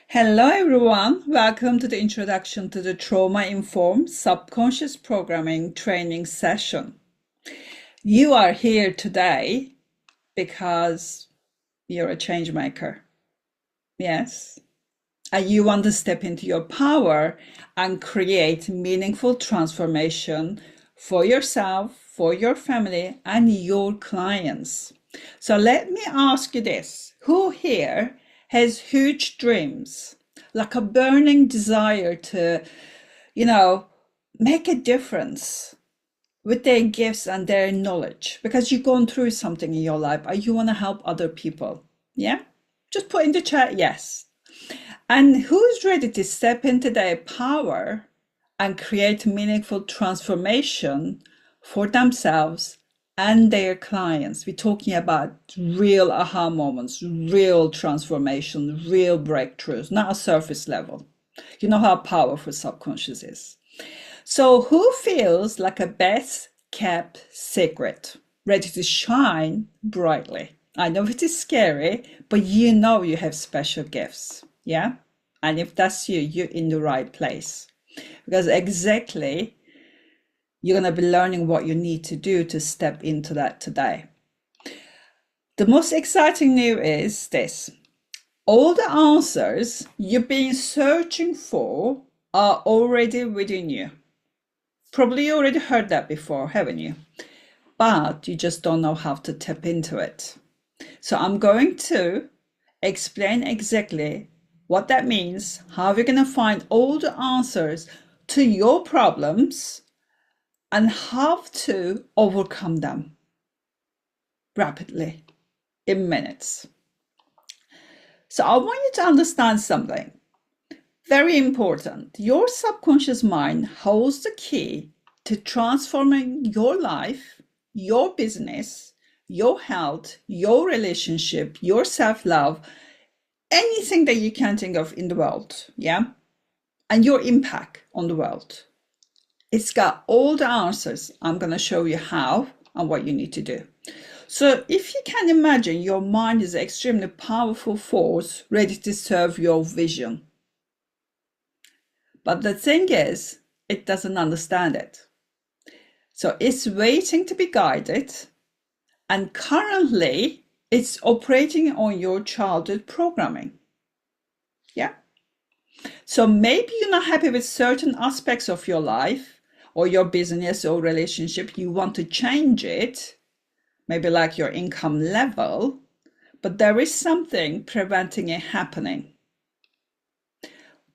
Hello, everyone. Welcome to the introduction to the Trauma Informed Subconscious Programming Training Session. You are here today because you're a change maker. Yes. And you want to step into your power and create meaningful transformation for yourself, for your family, and your clients. So let me ask you this. Who here has huge dreams, like a burning desire to, make a difference with their gifts and their knowledge because you've gone through something in your life and you want to help other people? Yeah? Just put in the chat yes. And who's ready to step into their power and create meaningful transformation for themselves and their clients? We're talking about real aha moments, real transformation, real breakthroughs, not a surface level. You know how powerful subconscious is. So who feels like a best kept secret, ready to shine brightly? I know it is scary, but you know you have special gifts. Yeah. And if that's you, you're in the right place. Because exactly you're going to be learning what you need to do to step into that today. The most exciting news is this. All the answers you've been searching for are already within you. Probably you already heard that before, haven't you? But you just don't know how to tap into it. So I'm going to explain exactly what that means, how you're going to find all the answers to your problems, and how to overcome them rapidly in minutes. So I want you to understand something very important. Your subconscious mind holds the key to transforming your life, your business, your health, your relationship, your self-love, anything that you can think of in the world, yeah? And your impact on the world. It's got all the answers. I'm going to show you how and what you need to do. So if you can imagine, your mind is an extremely powerful force ready to serve your vision. But the thing is, it doesn't understand it. So it's waiting to be guided. And currently, it's operating on your childhood programming. Yeah. So maybe you're not happy with certain aspects of your life or your business or relationship. You want to change it, maybe like your income level, but there is something preventing it happening.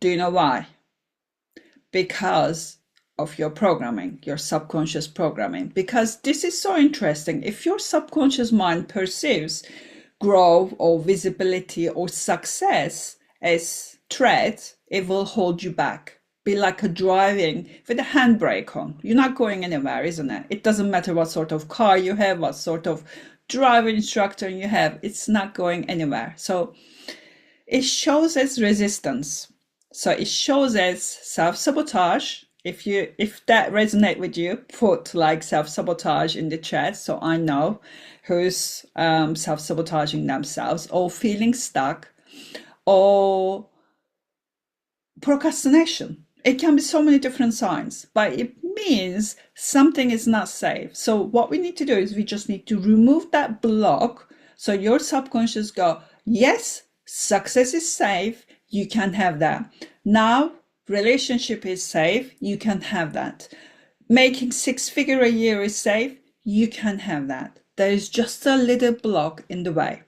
Do you know why? Because of your programming, your subconscious programming. Because this is so interesting. If your subconscious mind perceives growth or visibility or success as threat, it will hold you back. Be like a driving with a handbrake on. You're not going anywhere, isn't it? It doesn't matter what sort of car you have, what sort of driving instructor you have. It's not going anywhere. So it shows as resistance. So it shows as self-sabotage. If that resonates with you, put like self-sabotage in the chat so I know who's self-sabotaging themselves or feeling stuck or procrastination. It can be so many different signs, but it means something is not safe. So what we need to do is we just need to remove that block so your subconscious go, yes, success is safe, you can have that. Now, relationship is safe, you can have that. Making 6-figure a year is safe, you can have that. There is just a little block in the way.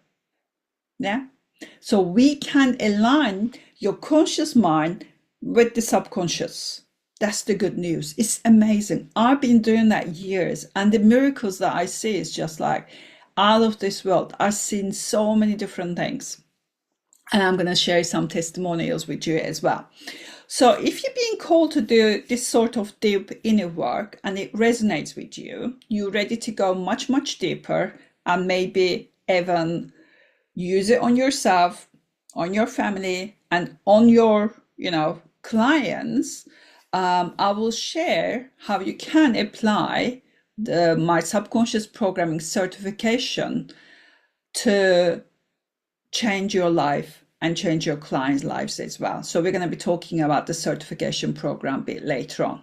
Yeah? So we can align your conscious mind with the subconscious. That's the good news. It's amazing. I've been doing that years, and the miracles that I see is just like out of this world. I've seen so many different things. And I'm going to share some testimonials with you as well. So if you're being called to do this sort of deep inner work and it resonates with you, you're ready to go much, much deeper and maybe even use it on yourself, on your family, and on your, clients. I will share how you can apply my subconscious programming certification to change your life and change your clients' lives as well. So we're going to be talking about the certification program a bit later on.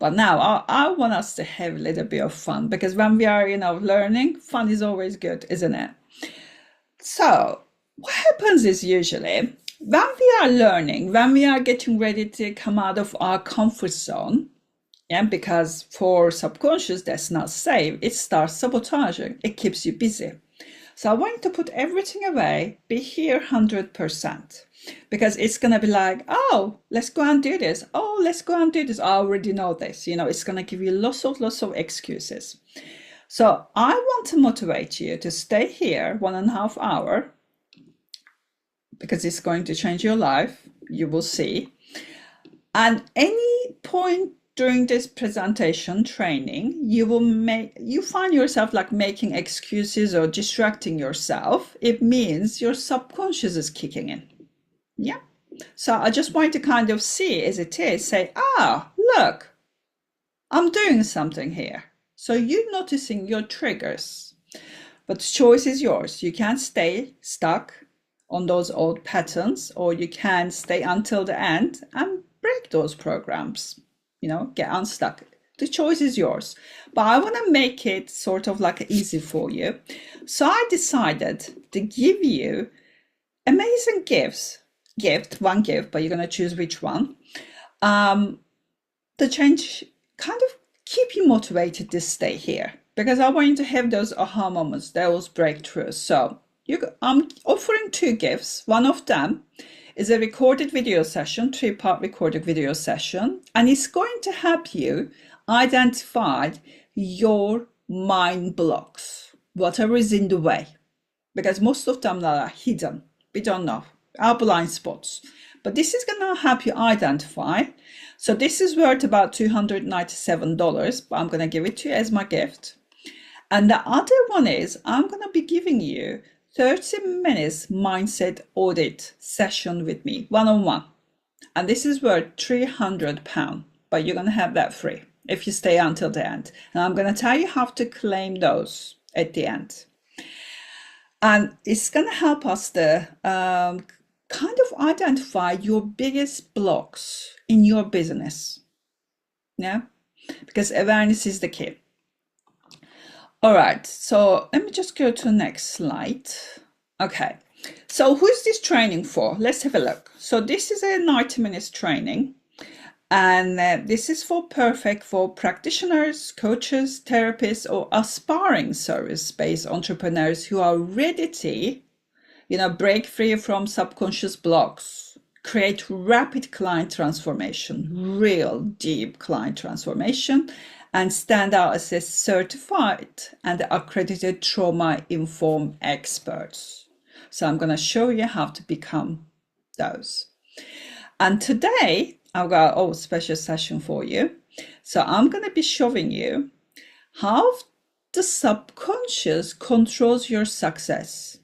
But now I want us to have a little bit of fun, because when we are, learning, fun is always good, isn't it? So what happens is usually when we are learning, when we are getting ready to come out of our comfort zone, because for subconscious, that's not safe, it starts sabotaging. It keeps you busy. So I want you to put everything away, be here 100%, because it's going to be like, oh, let's go and do this. Oh, let's go and do this. I already know this. It's going to give you lots of excuses. So I want to motivate you to stay here 1.5 hours, because it's going to change your life. You will see. And any point during this presentation training, you find yourself like making excuses or distracting yourself, it means your subconscious is kicking in. Yeah. So I just want you to kind of see as it is, say, look, I'm doing something here. So you're noticing your triggers, but the choice is yours. You can't stay stuck on those old patterns, or you can stay until the end and break those programs. Get unstuck. The choice is yours. But I want to make it sort of like easy for you. So I decided to give you amazing one gift, but you're going to choose which one. The change kind of keep you motivated to stay here, because I want you to have those aha moments, those breakthroughs. So I'm offering 2 gifts. One of them is a recorded video session, 3-part recorded video session, and it's going to help you identify your mind blocks, whatever is in the way, because most of them are hidden. We don't know, our blind spots. But this is going to help you identify. So this is worth about $297, but I'm going to give it to you as my gift. And the other one is I'm going to be giving you 30 minutes mindset audit session with me, one-on-one. And this is worth £300, but you're going to have that free if you stay until the end. And I'm going to tell you how to claim those at the end. And it's going to help us to kind of identify your biggest blocks in your business. Yeah, because awareness is the key. All right, so let me just go to the next slide. Okay, so who is this training for? Let's have a look. So this is a 90 minutes training, and this is perfect for practitioners, coaches, therapists, or aspiring service-based entrepreneurs who are ready to, break free from subconscious blocks, create rapid client transformation, real deep client transformation, and stand out as a certified and accredited trauma-informed experts. So I'm going to show you how to become those. And today, I've got a special session for you. So I'm going to be showing you how the subconscious controls your success,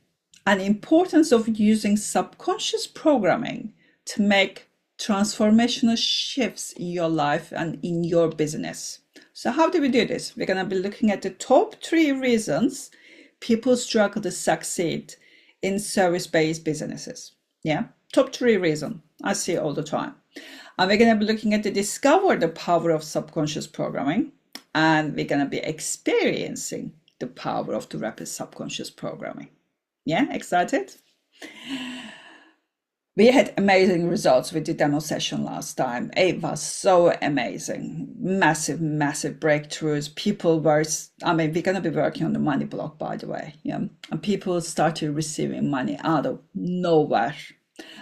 and the importance of using subconscious programming to make transformational shifts in your life and in your business. So how do we do this? We're going to be looking at the top 3 reasons people struggle to succeed in service-based businesses. Yeah, top 3 reasons. I see it all the time. And we're going to be looking at discover the power of subconscious programming. And we're going to be experiencing the power of the rapid subconscious programming. Yeah, excited? We had amazing results with the demo session last time. It was so amazing. Massive breakthroughs. People were, we're going to be working on the money block, by the way. Yeah. And people started receiving money out of nowhere.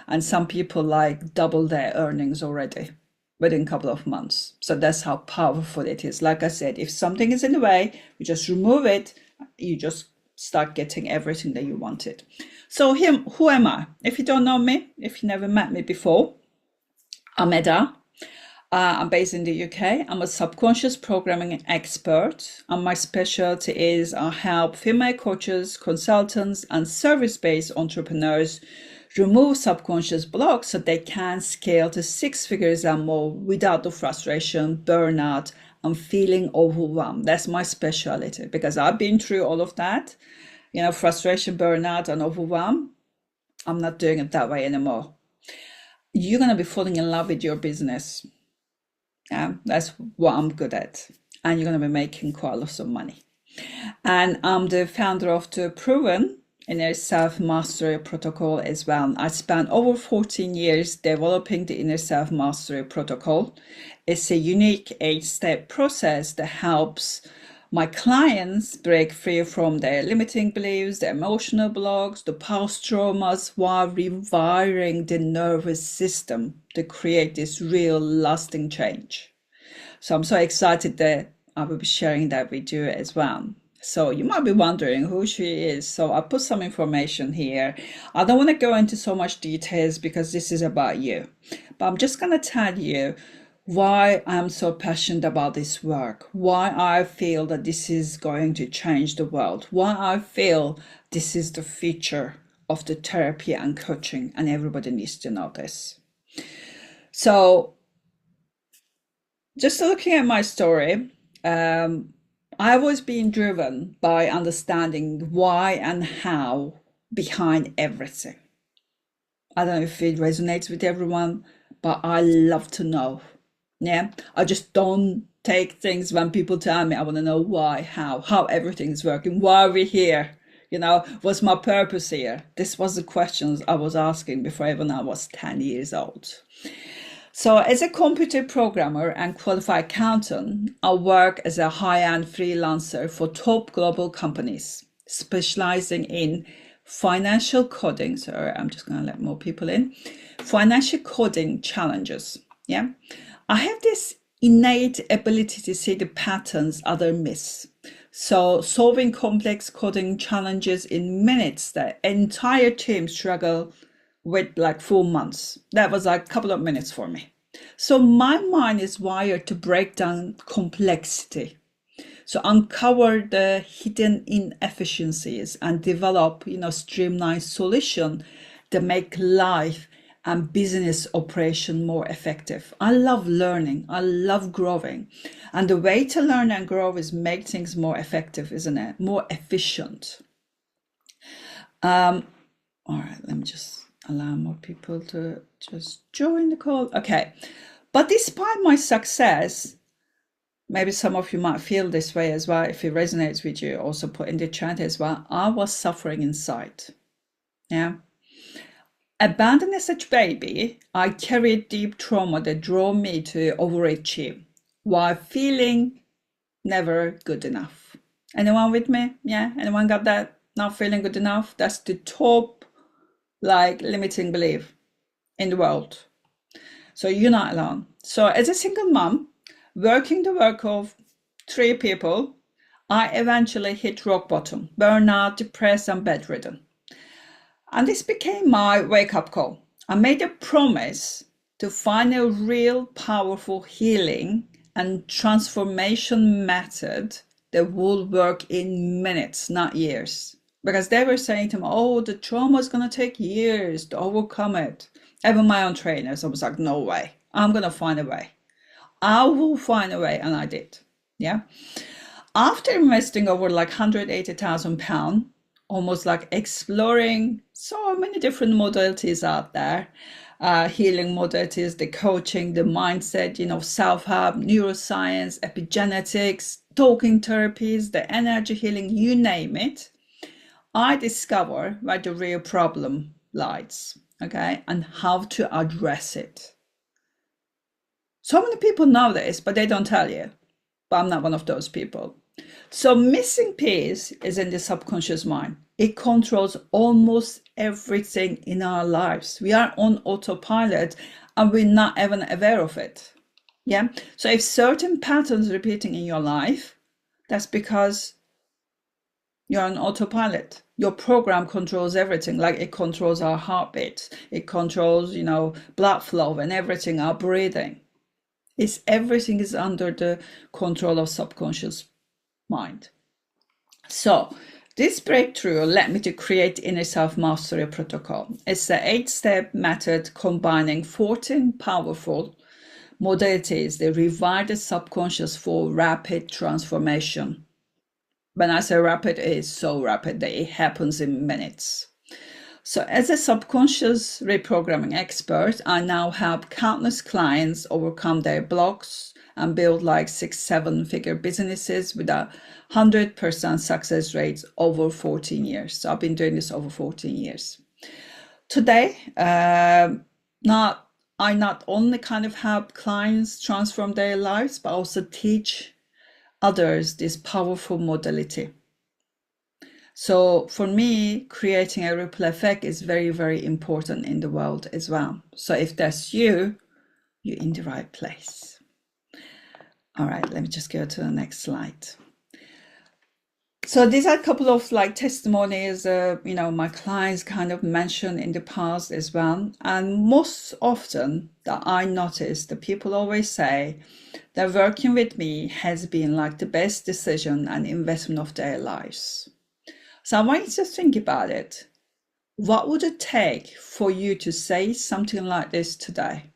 And some people doubled their earnings already within a couple of months. So that's how powerful it is. Like I said, if something is in the way, you just remove it. You just start getting everything that you wanted. So who am I? If you don't know me, if you never met me before, I'm Eda. I'm based in the UK. I'm a subconscious programming expert, and my specialty is I help female coaches, consultants, and service-based entrepreneurs remove subconscious blocks so they can scale to 6 figures and more without the frustration, burnout, and feeling overwhelmed. That's my specialty, because I've been through all of that, frustration, burnout, and overwhelm. I'm not doing it that way anymore. You're going to be falling in love with your business. That's what I'm good at. And you're going to be making quite a lot of money. And I'm the founder of the Proven Inner Self Mastery Protocol as well. I spent over 14 years developing the Inner Self Mastery Protocol. It's a unique 8-step process that helps my clients break free from their limiting beliefs, their emotional blocks, the past traumas, while rewiring the nervous system to create this real lasting change. So I'm so excited that I will be sharing that with you as well. So you might be wondering who she is. So I put some information here. I don't want to go into so much details because this is about you. But I'm just going to tell you why I'm so passionate about this work, why I feel that this is going to change the world, why I feel this is the future of the therapy and coaching, and everybody needs to know this. So just looking at my story, I was being driven by understanding why and how behind everything. I don't know if it resonates with everyone, but I love to know. Yeah, I just don't take things when people tell me. I want to know why, how everything's working, why are we here? What's my purpose here? This was the questions I was asking before even I was 10 years old. So as a computer programmer and qualified accountant, I work as a high-end freelancer for top global companies, specializing in financial coding. So I'm just going to let more people in. Financial coding challenges. Yeah. I have this innate ability to see the patterns others miss. So solving complex coding challenges in minutes that entire teams struggle with like 4 months. That was like a couple of minutes for me. So my mind is wired to break down complexity. So uncover the hidden inefficiencies and develop, streamlined solution that make life and business operation more effective. I love learning. I love growing. And the way to learn and grow is make things more effective, isn't it? More efficient. All right, let me just allow more people to just join the call. Okay. But despite my success, maybe some of you might feel this way as well. If it resonates with you, also put in the chat as well. I was suffering inside. Yeah. Abandoned as a baby, I carried deep trauma that drove me to overachieve while feeling never good enough. Anyone with me? Yeah? Anyone got that? Not feeling good enough? That's the top limiting belief in the world. So you're not alone. So as a single mom, working the work of 3 people, I eventually hit rock bottom, burnout, depressed, and bedridden. And this became my wake-up call. I made a promise to find a real powerful healing and transformation method that would work in minutes, not years. Because they were saying to me, oh, the trauma is going to take years to overcome it. Even my own trainers, I was like, no way. I'm going to find a way. I will find a way. And I did. Yeah. After investing over £180,000, almost exploring so many different modalities out there, healing modalities, the coaching, the mindset, self-help, neuroscience, epigenetics, talking therapies, the energy healing, you name it, I discover where the real problem lies, okay, and how to address it. So many people know this, but they don't tell you. But I'm not one of those people. So missing piece is in the subconscious mind. It controls almost everything in our lives. We are on autopilot and we're not even aware of it. Yeah. So if certain patterns repeating in your life, that's because you're on autopilot. Your program controls everything. It controls our heartbeat. It controls, blood flow and everything, our breathing. Everything is under the control of subconscious mind. So this breakthrough led me to create Inner Self Mastery Protocol. It's an 8-step method combining 14 powerful modalities that rewire the subconscious for rapid transformation. When I say rapid, it is so rapid that it happens in minutes. So as a subconscious reprogramming expert, I now help countless clients overcome their blocks and build like 6-7 figure businesses with a 100% success rates over 14 years. So I've been doing this over 14 years. Today, I not only kind of help clients transform their lives, but also teach others this powerful modality. So for me, creating a ripple effect is very, very important in the world as well. So if that's you, you're in the right place. All right, let me just go to the next slide. So these are a couple of like testimonies, my clients kind of mentioned in the past as well. And most often that I notice, the people always say that working with me has been like the best decision and investment of their lives. So I want you to think about it. What would it take for you to say something like this today?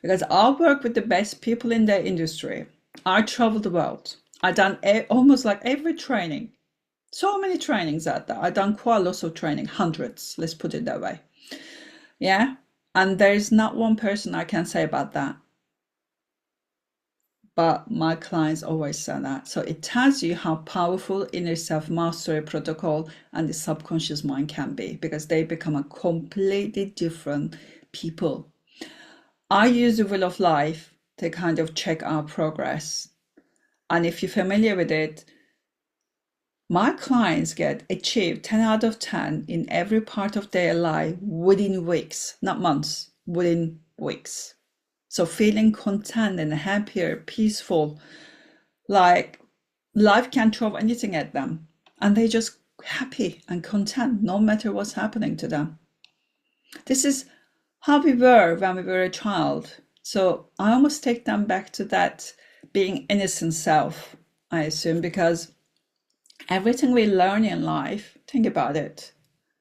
Because I work with the best people in their industry. I travel the world. I've done almost like every training. So many trainings out there. I've done quite lots of training, hundreds, let's put it that way. Yeah. And there's not one person I can say about that. But my clients always say that. So it tells you how powerful inner self-mastery protocol and the subconscious mind can be, because they become a completely different people. I use the Wheel of Life to kind of check our progress. And if you're familiar with it, my clients get achieved 10 out of 10 in every part of their life within weeks, not months, within weeks. So feeling content and happier, peaceful, like life can throw anything at them. And they're just happy and content no matter what's happening to them. This is how we were when we were a child. So I almost take them back to that being innocent self, I assume, because everything we learn in life, think about it.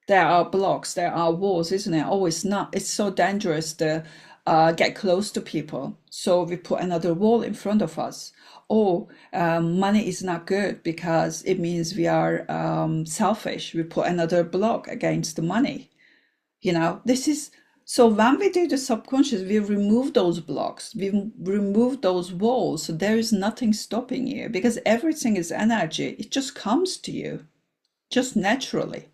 There are blocks, there are walls, isn't it? Oh, it's not. It's so dangerous to get close to people. So we put another wall in front of us. Oh, money is not good because it means we are selfish. We put another block against the money. This is, so when we do the subconscious, we remove those blocks, we remove those walls. So there is nothing stopping you, because everything is energy. It just comes to you, just naturally.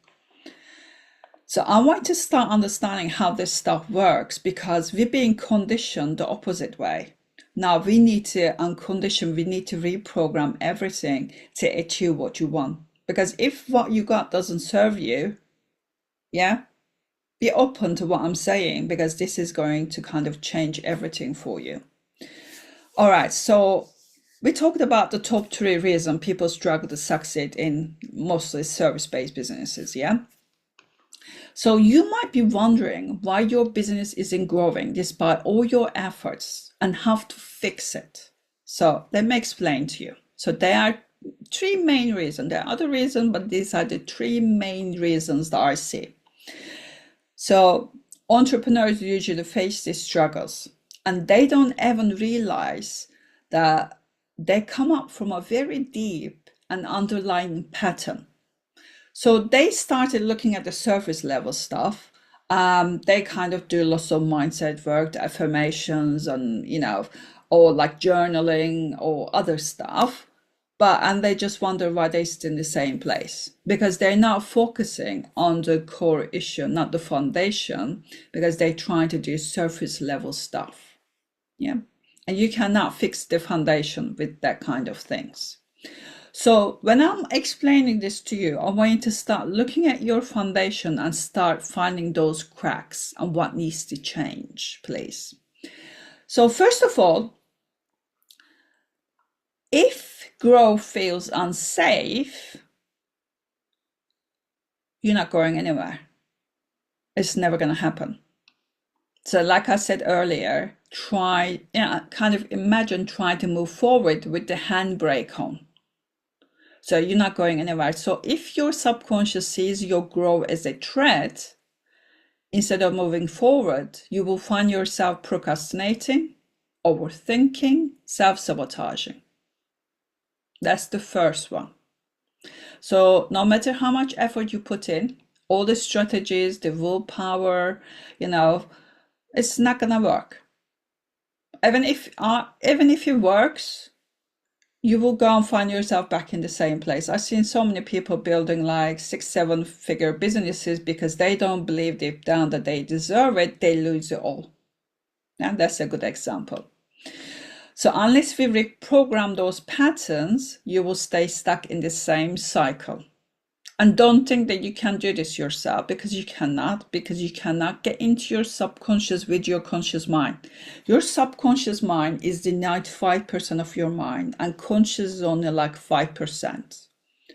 So I want to start understanding how this stuff works, because we're being conditioned the opposite way. Now we need to uncondition, we need to reprogram everything to achieve what you want. Because if what you got doesn't serve you, be open to what I'm saying, because this is going to kind of change everything for you. All right, so we talked about the top 3 reasons people struggle to succeed in mostly service-based businesses, yeah? So you might be wondering why your business isn't growing despite all your efforts and how to fix it. So let me explain to you. So there are 3 main reasons. There are other reasons, but these are the 3 main reasons that I see. So entrepreneurs usually face these struggles, and they don't even realize that they come up from a very deep and underlying pattern. So they started looking at the surface level stuff. They kind of do lots of mindset work, the affirmations, and or like journaling or other stuff. And they just wonder why they're still in the same place, because they're not focusing on the core issue, not the foundation, because they're trying to do surface level stuff. Yeah. And you cannot fix the foundation with that kind of things. So when I'm explaining this to you, I want you to start looking at your foundation and start finding those cracks and what needs to change, please. So first of all, if growth feels unsafe, you're not going anywhere. It's never going to happen. So like I said earlier, kind of imagine trying to move forward with the handbrake on. So you're not going anywhere. So if your subconscious sees your growth as a threat, instead of moving forward, you will find yourself procrastinating, overthinking, self-sabotaging. That's the first one. So no matter how much effort you put in, all the strategies, the willpower, it's not gonna work. Even if it works, you will go and find yourself back in the same place. I've seen so many people building like 6, 7 figure businesses because they don't believe deep down that they deserve it. They lose it all. And that's a good example. So unless we reprogram those patterns, you will stay stuck in the same cycle. And don't think that you can do this yourself, because you cannot get into your subconscious with your conscious mind. Your subconscious mind is the 95% of your mind, and conscious is only like 5%.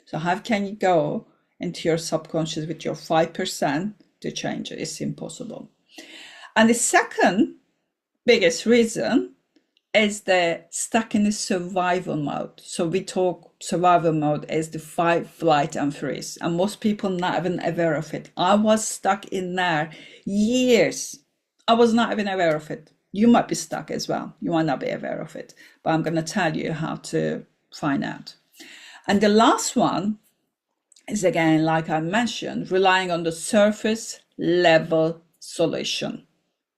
So how can you go into your subconscious with your 5% to change it? It's impossible. And the second biggest reason is the stuck in the survival mode. So we talk survival mode as the fight, flight, and freeze. And most people not even aware of it. I was stuck in there years. I was not even aware of it. You might be stuck as well. You might not be aware of it. But I'm going to tell you how to find out. And the last one is, again, like I mentioned, relying on the surface level solution.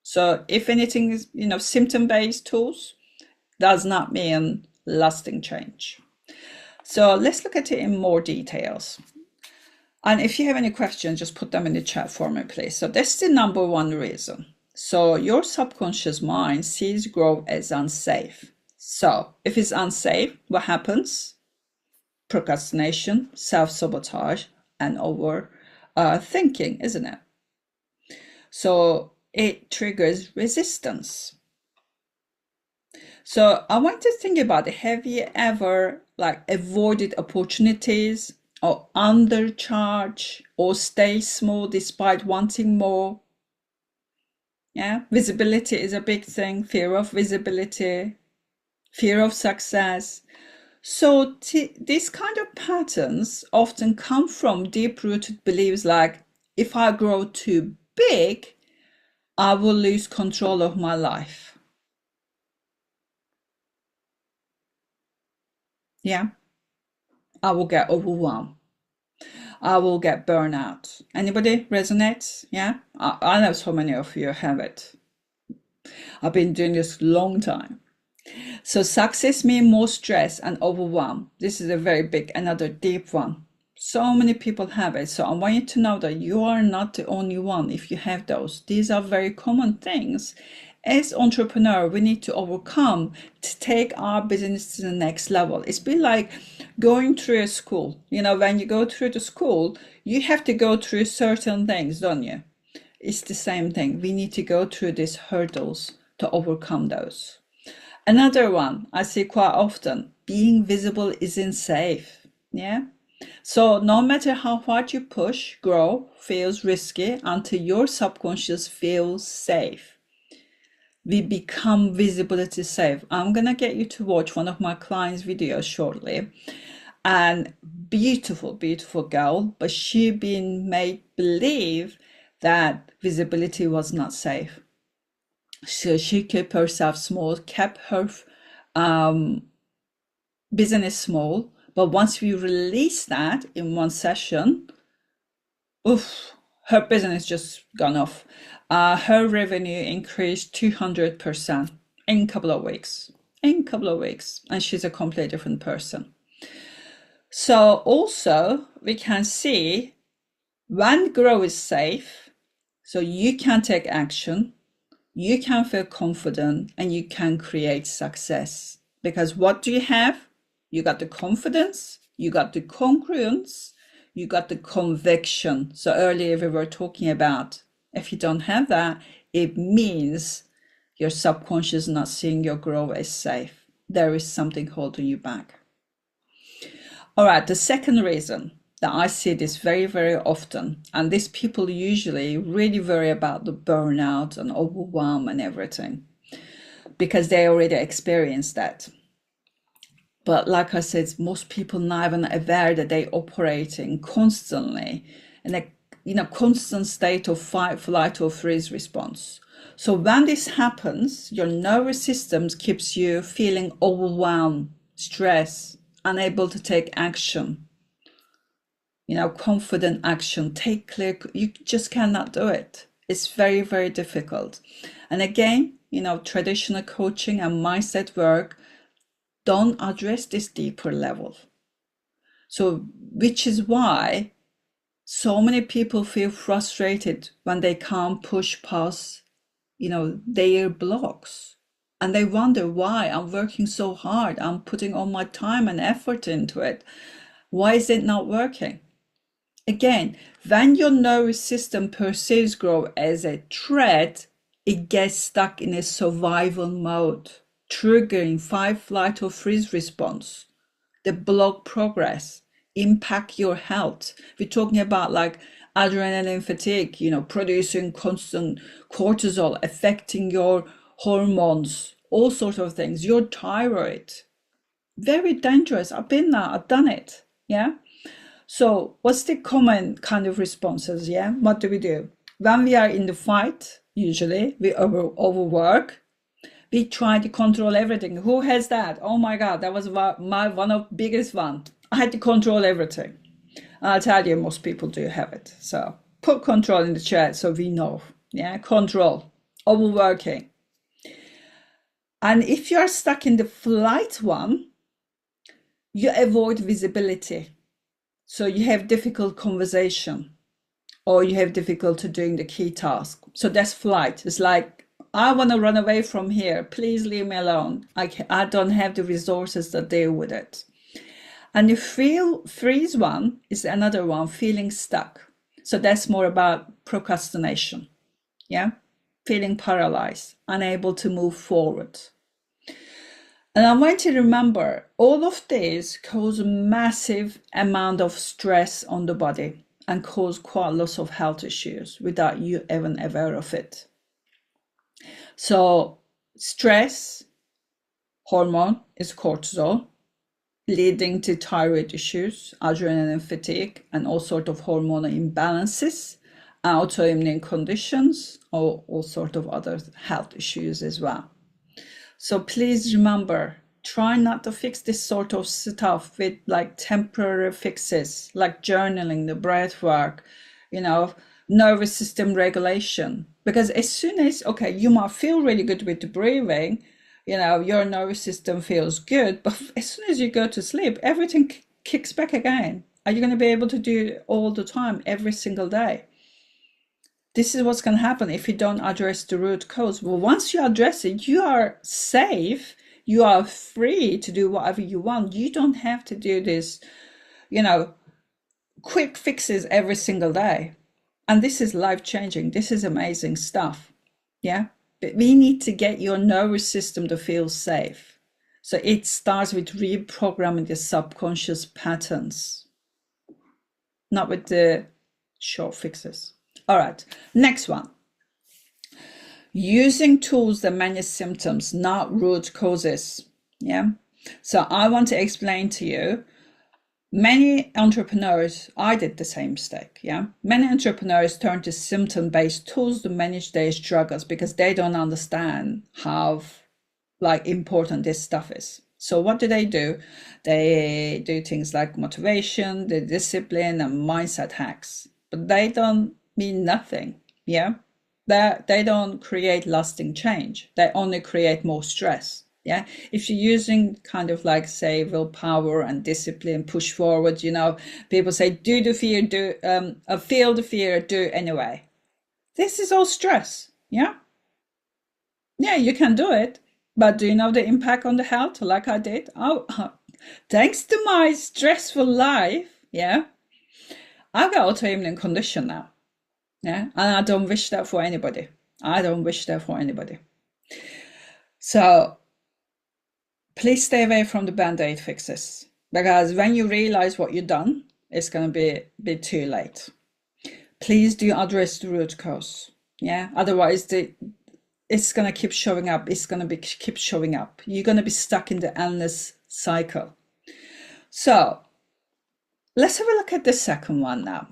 So if anything is, symptom-based tools, does not mean lasting change. So let's look at it in more details. And if you have any questions, just put them in the chat for me, please. So that's the number one reason. So your subconscious mind sees growth as unsafe. So if it's unsafe, what happens? Procrastination, self-sabotage, and overthinking, isn't it? So it triggers resistance. So I want to think about it. Have you ever avoided opportunities, or undercharge, or stay small despite wanting more? Yeah, visibility is a big thing. Fear of visibility, fear of success. So these kind of patterns often come from deep-rooted beliefs like, if I grow too big, I will lose control of my life. Yeah, I will get overwhelmed. I will get burnout. Anybody resonates? Yeah, I know so many of you have it. I've been doing this a long time. So success means more stress and overwhelm. This is a very big, another deep one. So many people have it. So I want you to know that you are not the only one if you have those. These are very common things. As entrepreneur, we need to overcome to take our business to the next level. It's been like going through a school. When you go through the school, you have to go through certain things, don't you? It's the same thing. We need to go through these hurdles to overcome those. Another one I see quite often, being visible isn't safe. Yeah. So no matter how hard you push, grow feels risky until your subconscious feels safe. We become visibility safe. I'm going to get you to watch one of my clients' videos shortly. And beautiful, beautiful girl, but she been made believe that visibility was not safe. So she kept herself small, kept her business small. But once we release that in one session, her business just gone off. Her revenue increased 200% in a couple of weeks. And she's a completely different person. So also we can see when growth is safe, so you can take action, you can feel confident, and you can create success. Because what do you have? You got the confidence, you got the congruence, you got the conviction. So earlier we were talking about, if you don't have that, it means your subconscious is not seeing your growth as safe. There is something holding you back. All right, the second reason that I see this very, very often, and these people usually really worry about the burnout and overwhelm and everything, because they already experienced that. But like I said, most people not even aware that they operating constantly in a constant state of fight, flight, or freeze response. So when this happens, your nervous system keeps you feeling overwhelmed, stressed, unable to take action. confident action, take clear, you just cannot do it. It's very, very difficult. And again, traditional coaching and mindset work don't address this deeper level. So, which is why so many people feel frustrated when they can't push past, their blocks. And they wonder why I'm working so hard. I'm putting all my time and effort into it. Why is it not working? Again, when your nervous system perceives growth as a threat, it gets stuck in a survival mode, triggering fight, flight, or freeze response. The block progress, impact your health. We're talking about like adrenaline fatigue, producing constant cortisol, affecting your hormones, all sorts of things, your thyroid. Very dangerous. I've been there, I've done it. Yeah. So what's the common kind of responses? Yeah. What do we do? When we are in the fight, usually we overwork. We try to control everything. Who has that? Oh my God, that was one of biggest one. I had to control everything. And I'll tell you, most people do have it. So put control in the chat so we know. Yeah, control, overworking. And if you're stuck in the flight one, you avoid visibility. So you have difficult conversation, or you have difficulty doing the key task. So that's flight. It's like, I want to run away from here. Please leave me alone. I don't have the resources to deal with it. And the freeze one is another one, feeling stuck. So that's more about procrastination. Yeah. Feeling paralyzed, unable to move forward. And I want you to remember, all of these cause a massive amount of stress on the body and cause quite lots of health issues without you even aware of it. So stress hormone is cortisol, leading to thyroid issues, adrenaline fatigue, and all sorts of hormonal imbalances, autoimmune conditions, or all sorts of other health issues as well. So please remember, try not to fix this sort of stuff with like temporary fixes, like journaling, the breath work, nervous system regulation. Because as soon as, okay, you might feel really good with the breathing, your nervous system feels good, but as soon as you go to sleep, everything kicks back again. Are you going to be able to do it all the time, every single day? This is what's going to happen if you don't address the root cause. Well, once you address it, you are safe. You are free to do whatever you want. You don't have to do this, quick fixes every single day. And this is life-changing. This is amazing stuff. Yeah. But we need to get your nervous system to feel safe. So it starts with reprogramming the subconscious patterns, not with the short fixes. All right, next one. Using tools that manage symptoms, not root causes. Yeah. So I want to explain to you, many entrepreneurs, I did the same mistake. Yeah. Many entrepreneurs turn to symptom-based tools to manage their struggles because they don't understand how important this stuff is. So what do? They do things like motivation, the discipline, and mindset hacks, but they don't mean nothing. Yeah. They don't create lasting change. They only create more stress. Yeah. If you're using kind of like, say, willpower and discipline, push forward, people say, do the fear, feel the fear, do anyway. This is all stress. Yeah. Yeah, you can do it. But do you know the impact on the health like I did? Oh, thanks to my stressful life. Yeah. I've got autoimmune condition now. Yeah. And I don't wish that for anybody. So please stay away from the Band-Aid fixes, because when you realize what you've done, it's going to be too late. Please do address the root cause. Yeah. Otherwise, it's going to keep showing up. Keep showing up. You're going to be stuck in the endless cycle. So let's have a look at the second one now.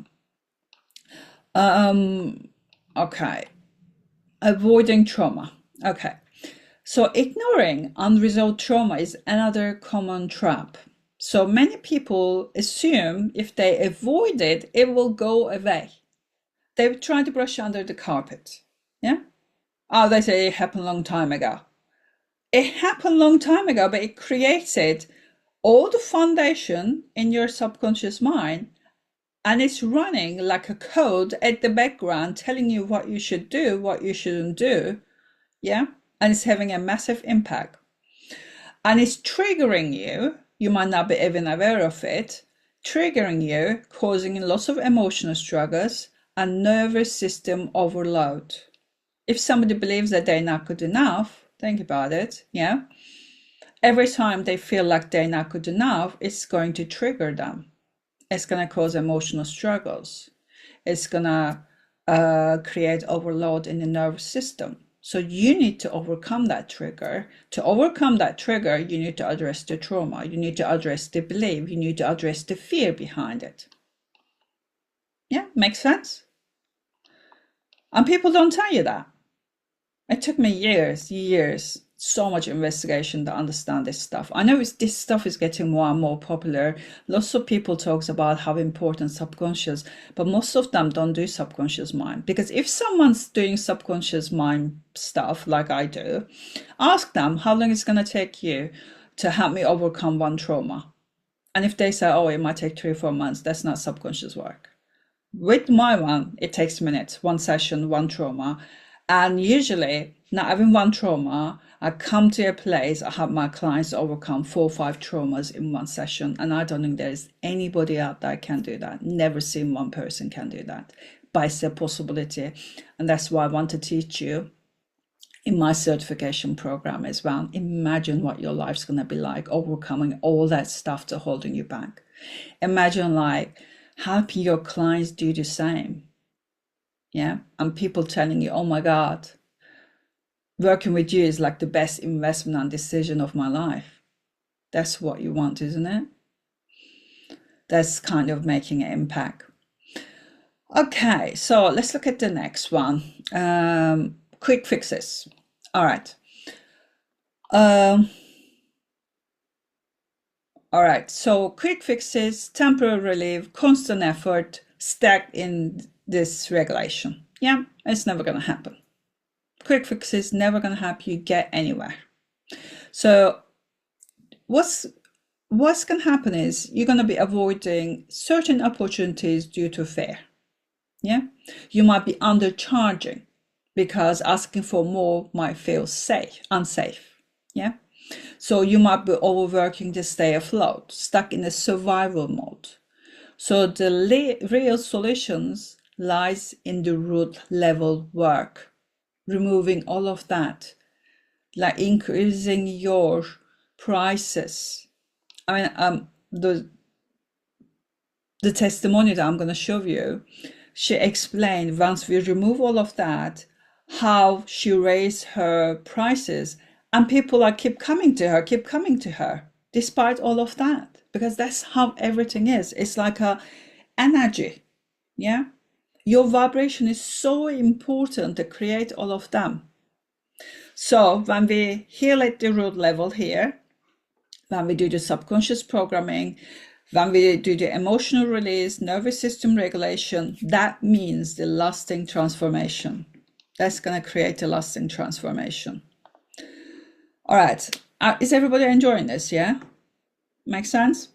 Okay. Avoiding trauma. Okay. So ignoring unresolved trauma is another common trap. So many people assume if they avoid it, it will go away. They try to brush under the carpet. Yeah. Oh, they say it happened a long time ago. It happened a long time ago, but it created all the foundation in your subconscious mind, and it's running like a code at the background telling you what you should do, what you shouldn't do. Yeah. And it's having a massive impact. And it's triggering you. You might not be even aware of it, triggering you, causing lots of emotional struggles and nervous system overload. If somebody believes that they're not good enough, think about it. Yeah. Every time they feel like they're not good enough, it's going to trigger them. It's going to cause emotional struggles. It's going to create overload in the nervous system. So you need to overcome that trigger. To overcome that trigger, you need to address the trauma. You need to address the belief. You need to address the fear behind it. Yeah, makes sense? And people don't tell you that. It took me years, so much investigation to understand this stuff. I know this stuff is getting more and more popular. Lots of people talks about how important subconscious, but most of them don't do subconscious mind. Because if someone's doing subconscious mind stuff like I do, ask them how long it's going to take you to help me overcome one trauma. And if they say, oh, it might take 3 or 4 months, that's not subconscious work. With my one, it takes minutes, one session, one trauma. And usually, not having one trauma, I come to a place, I have my clients overcome 4 or 5 traumas in one session. And I don't think there's anybody out there can do that. Never seen one person can do that. But it's a possibility. And that's why I want to teach you in my certification program as well. Imagine what your life's going to be like, overcoming all that stuff that's holding you back. Imagine like helping your clients do the same. Yeah. And people telling you, oh my God, working with you is like the best investment and decision of my life. That's what you want, isn't it? That's kind of making an impact. Okay, so let's look at the next one. Quick fixes. All right. All right, so quick fixes, temporary relief, constant effort, stuck in this regulation. Yeah, it's never going to happen. Quick fixes never going to help you get anywhere. So what's going to happen is you're going to be avoiding certain opportunities due to fear. Yeah, you might be undercharging because asking for more might feel unsafe. Yeah, so you might be overworking to stay afloat, stuck in a survival mode. So the real solutions lies in the root level work. Removing all of that, like increasing your prices. I mean, the testimony that I'm going to show you, she explained once we remove all of that, how she raised her prices, and people keep coming to her, despite all of that, because that's how everything is. It's like a energy, yeah. Your vibration is so important to create all of them. So when we heal at the root level here, when we do the subconscious programming, when we do the emotional release, nervous system regulation, that means the lasting transformation. That's going to create a lasting transformation. All right. Is everybody enjoying this? Yeah? Makes sense?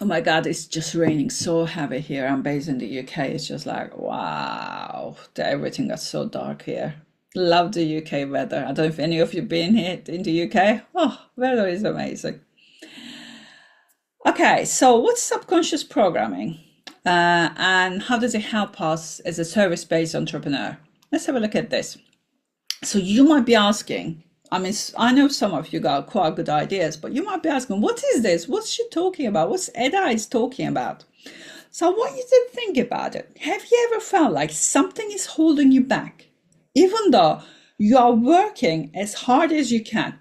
Oh my God, it's just raining so heavy here. I'm based in the UK. It's just like, wow, everything got so dark here. Love the UK weather. I don't know if any of you been here in the UK. Oh, weather is amazing. Okay, so what's subconscious programming? And how does it help us as a service-based entrepreneur? Let's have a look at this. So you might be asking, I mean, I know some of you got quite good ideas, but you might be asking, what is this? What's she talking about? What's Edda is talking about? So I want you to think about it. Have you ever felt like something is holding you back, even though you are working as hard as you can?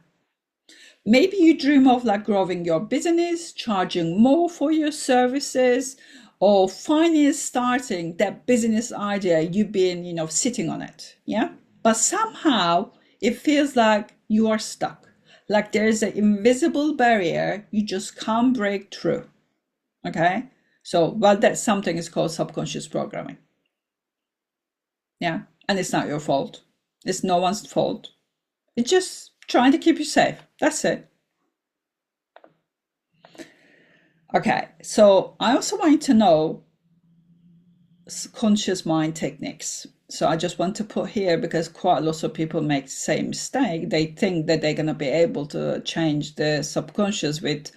Maybe you dream of like growing your business, charging more for your services, or finally starting that business idea you've been, sitting on it. Yeah. But somehow it feels like you are stuck, Like there's an invisible barrier you just can't break through. Okay? So, well, that something is called subconscious programming. Yeah. And it's not your fault. It's no one's fault. It's just trying to keep you safe. That's it. Okay. So I also want you to know conscious mind techniques. So I just want to put here, because quite a lot of people make the same mistake. They think that they're going to be able to change the subconscious with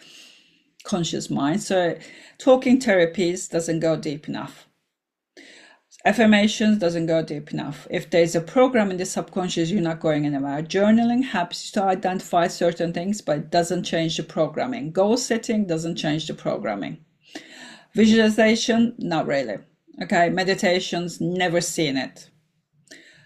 conscious mind. So talking therapies doesn't go deep enough. Affirmations doesn't go deep enough. If there's a program in the subconscious, you're not going anywhere. Journaling helps you to identify certain things, but it doesn't change the programming. Goal setting doesn't change the programming. Visualization, not really. Okay, meditations, never seen it.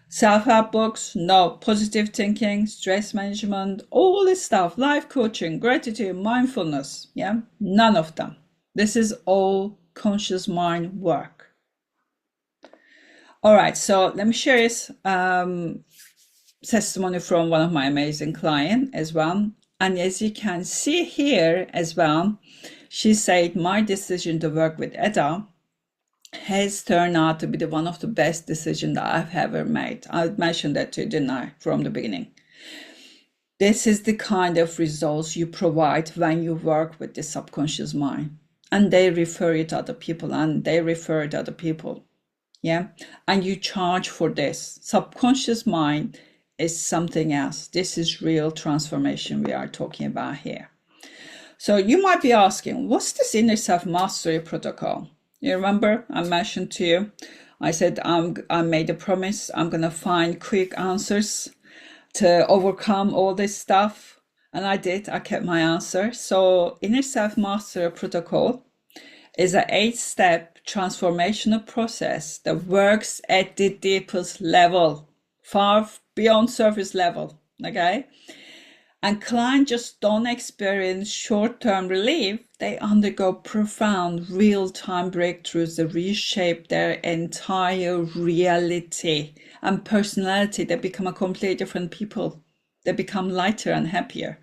Self-help books, no. Positive thinking, stress management, all this stuff, life coaching, gratitude, mindfulness, yeah, none of them. This is all conscious mind work. All right, so let me share this testimony from one of my amazing clients as well. And as you can see here as well, she said, my decision to work with Edda has turned out to be one of the best decisions that I've ever made. I mentioned that to you, didn't I, from the beginning? This is the kind of results you provide when you work with the subconscious mind. And they refer it to other people, and they refer it to other people. Yeah. And you charge for this. Subconscious mind is something else. This is real transformation we are talking about here. So you might be asking, what's this inner self mastery protocol? You remember I mentioned to you, I said I made a promise, I'm going to find quick answers to overcome all this stuff. And I did, I kept my answer. So inner self mastery protocol is an 8-step transformational process that works at the deepest level, far beyond surface level, okay? And clients just don't experience short-term relief. They undergo profound real-time breakthroughs that reshape their entire reality and personality. They become a completely different people. They become lighter and happier.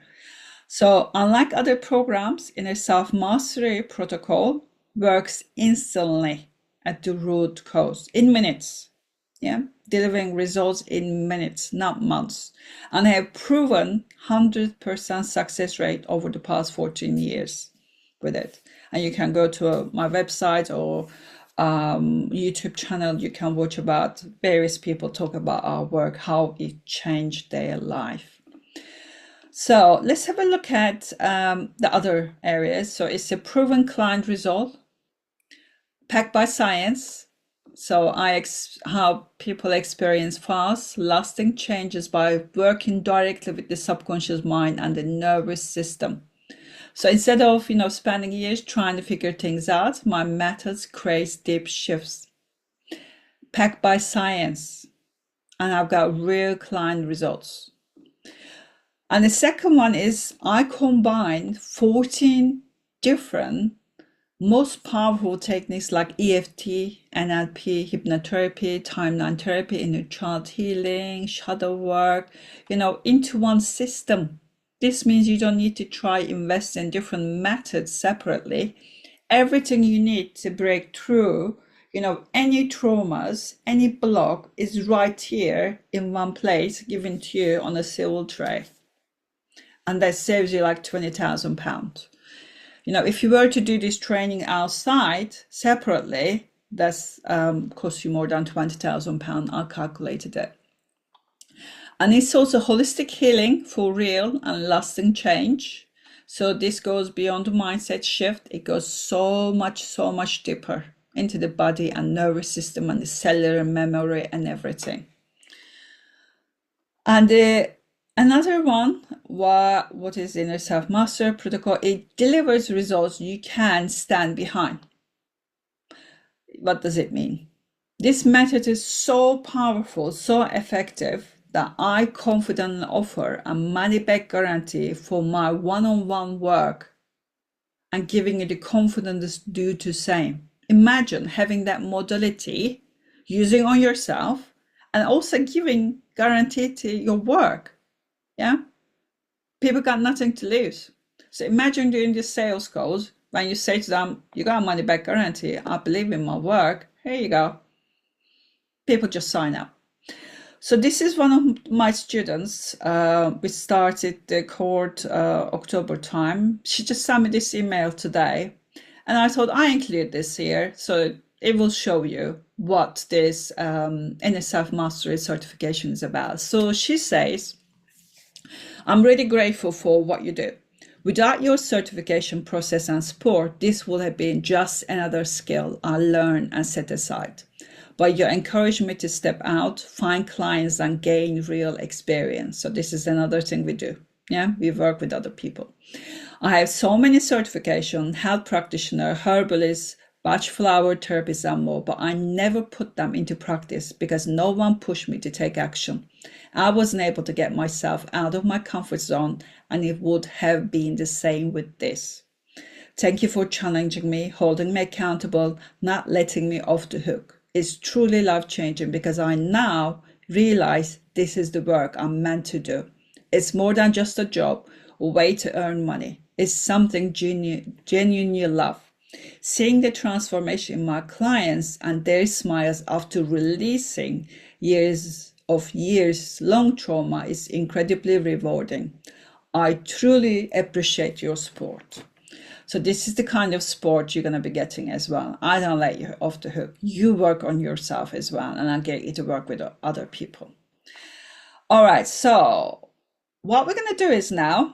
So unlike other programs, Inner Self-Mastery Protocol works instantly at the root cause in minutes. Yeah, delivering results in minutes, not months, and have proven 100% success rate over the past 14 years with it. And you can go to my website or YouTube channel. You can watch about various people talk about our work, how it changed their life. So let's have a look at the other areas. So it's a proven client result, backed by science. So how people experience fast, lasting changes by working directly with the subconscious mind and the nervous system. So instead of, spending years trying to figure things out, my methods create deep shifts, backed by science, and I've got real client results. And the second one is I combine 14 different most powerful techniques like EFT, NLP, hypnotherapy, timeline therapy, inner child healing, shadow work, into one system. This means you don't need to try invest in different methods separately. Everything you need to break through, any traumas, any block is right here in one place, given to you on a silver tray. And that saves you like £20,000. If you were to do this training outside separately, that's cost you more than £20,000. I calculated it. And it's also holistic healing for real and lasting change. So this goes beyond the mindset shift. It goes so much deeper into the body and nervous system and the cellular memory and everything. And another one, what is Inner Self-Mastery Protocol? It delivers results you can stand behind. What does it mean? This method is so powerful, so effective, that I confidently offer a money-back guarantee for my one-on-one work and giving you the confidence to do the same. Imagine having that modality, using on yourself, and also giving guarantee to your work. Yeah, People got nothing to lose. So imagine doing this sales calls when you say to them, you got a money back guarantee. I believe in my work. Here you go. People just sign up. So this is one of my students. We started the court October time. She just sent me this email today. And I thought I include this here. So it will show you what this inner self-mastery certification is about. So she says, I'm really grateful for what you do. Without your certification process and support, this would have been just another skill I learned and set aside. But you encourage me to step out, find clients, and gain real experience. So this is another thing we do. Yeah, we work with other people. I have so many certifications, health practitioner, herbalist, Bach flower therapist, and more, but I never put them into practice because no one pushed me to take action. I wasn't able to get myself out of my comfort zone, and it would have been the same with this. Thank you for challenging me, holding me accountable, not letting me off the hook. It's truly life-changing because I now realize this is the work I'm meant to do. It's more than just a job or way to earn money. It's something genuinely love. Seeing the transformation in my clients and their smiles after releasing years-long trauma is incredibly rewarding. I truly appreciate your support. So this is the kind of support you're going to be getting as well. I don't let you off the hook. You work on yourself as well, and I get you to work with other people. All right, so what we're going to do is now,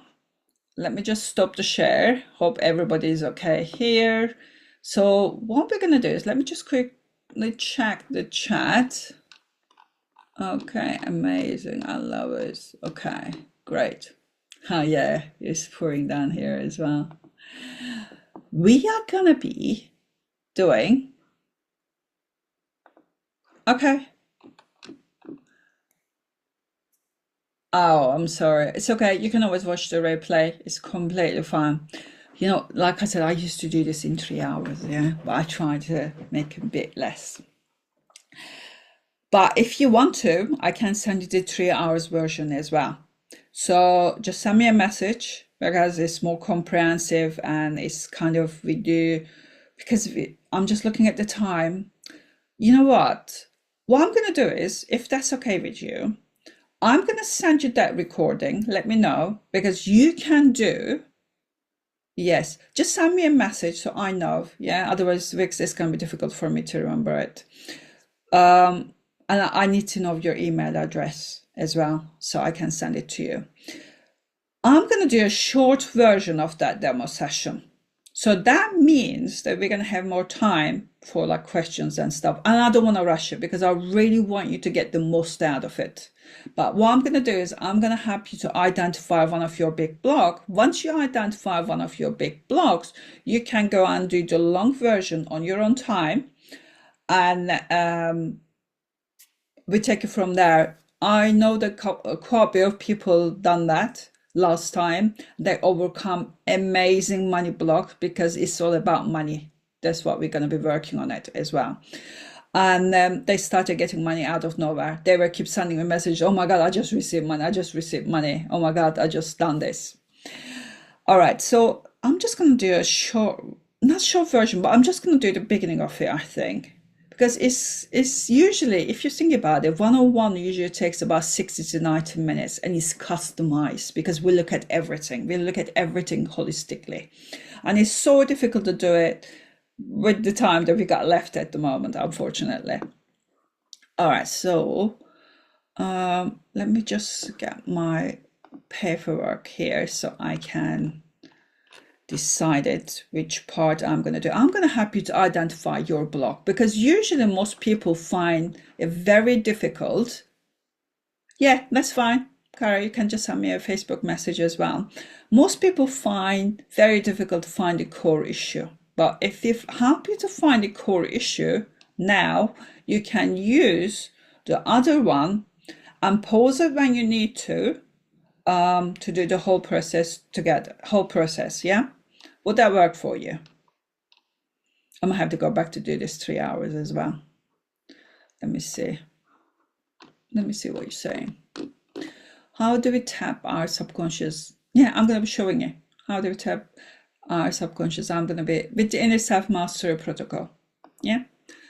let me just stop the share. Hope everybody is okay here. So what we're going to do is, let me just quickly check the chat. Okay, amazing. I love it. Okay, great. Oh yeah, it's pouring down here as well. We are going to be doing, okay. Oh, I'm sorry. It's okay. You can always watch the replay. It's completely fine. You know, like I said, I used to do this in 3 hours, yeah, but I try to make it a bit less. But if you want to, I can send you the 3 hours version as well. So just send me a message because it's more comprehensive and it's kind of, we do, because I'm just looking at the time. You know what? What I'm going to do is, if that's okay with you, I'm going to send you that recording. Let me know, because you can do, yes, just send me a message so I know. Yeah, otherwise, Vix, it's going to be difficult for me to remember it. And I need to know your email address as well, so I can send it to you. I'm going to do a short version of that demo session. So that means that we're going to have more time for like questions and stuff. And I don't want to rush it because I really want you to get the most out of it. But what I'm going to do is I'm going to help you to identify one of your big blocks. Once you identify one of your big blocks, you can go and do the long version on your own time. And we take it from there. I know that quite a bit of people done that last time. They overcome amazing money block because it's all about money. That's what we're going to be working on it as well. And they started getting money out of nowhere. They were keep sending me a message. Oh my God, I just received money. I just received money. Oh my God, I just done this. All right. So I'm just going to do a short, not short version, but I'm just going to do the beginning of it, I think. Because it's usually, if you think about it, 101 usually takes about 60 to 90 minutes and it's customized because we look at everything. We look at everything holistically. And it's so difficult to do it with the time that we got left at the moment, unfortunately. All right, so let me just get my paperwork here so I can decide which part I'm going to do. I'm going to help you to identify your block because usually most people find it very difficult. Yeah, that's fine. Cara, you can just send me a Facebook message as well. Most people find very difficult to find the core issue. But if we help you to find the core issue now, you can use the other one and pause it when you need to do the whole process together. Whole process, yeah? Would that work for you? I'm gonna have to go back to do this 3 hours as well. Let me see. Let me see what you're saying. How do we tap our subconscious Yeah, I'm going to be showing you how to tap our subconscious. I'm going to be with the inner self mastery protocol. Yeah.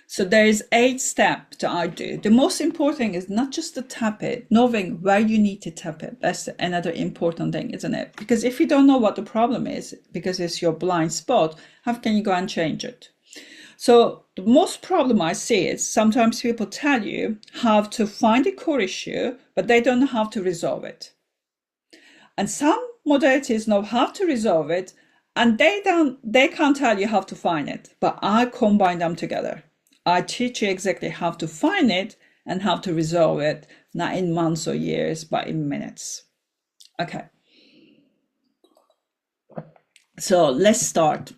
So there is 8 steps that I do. The most important thing is not just to tap it, knowing where you need to tap it. That's another important thing, isn't it? Because if you don't know what the problem is, because it's your blind spot, how can you go and change it? So the most problem I see is sometimes people tell you how to find a core issue, but they don't know how to resolve it. And some modalities know how to resolve it, and they can't tell you how to find it, but I combine them together. I teach you exactly how to find it and how to resolve it, not in months or years, but in minutes. Okay. So let's start.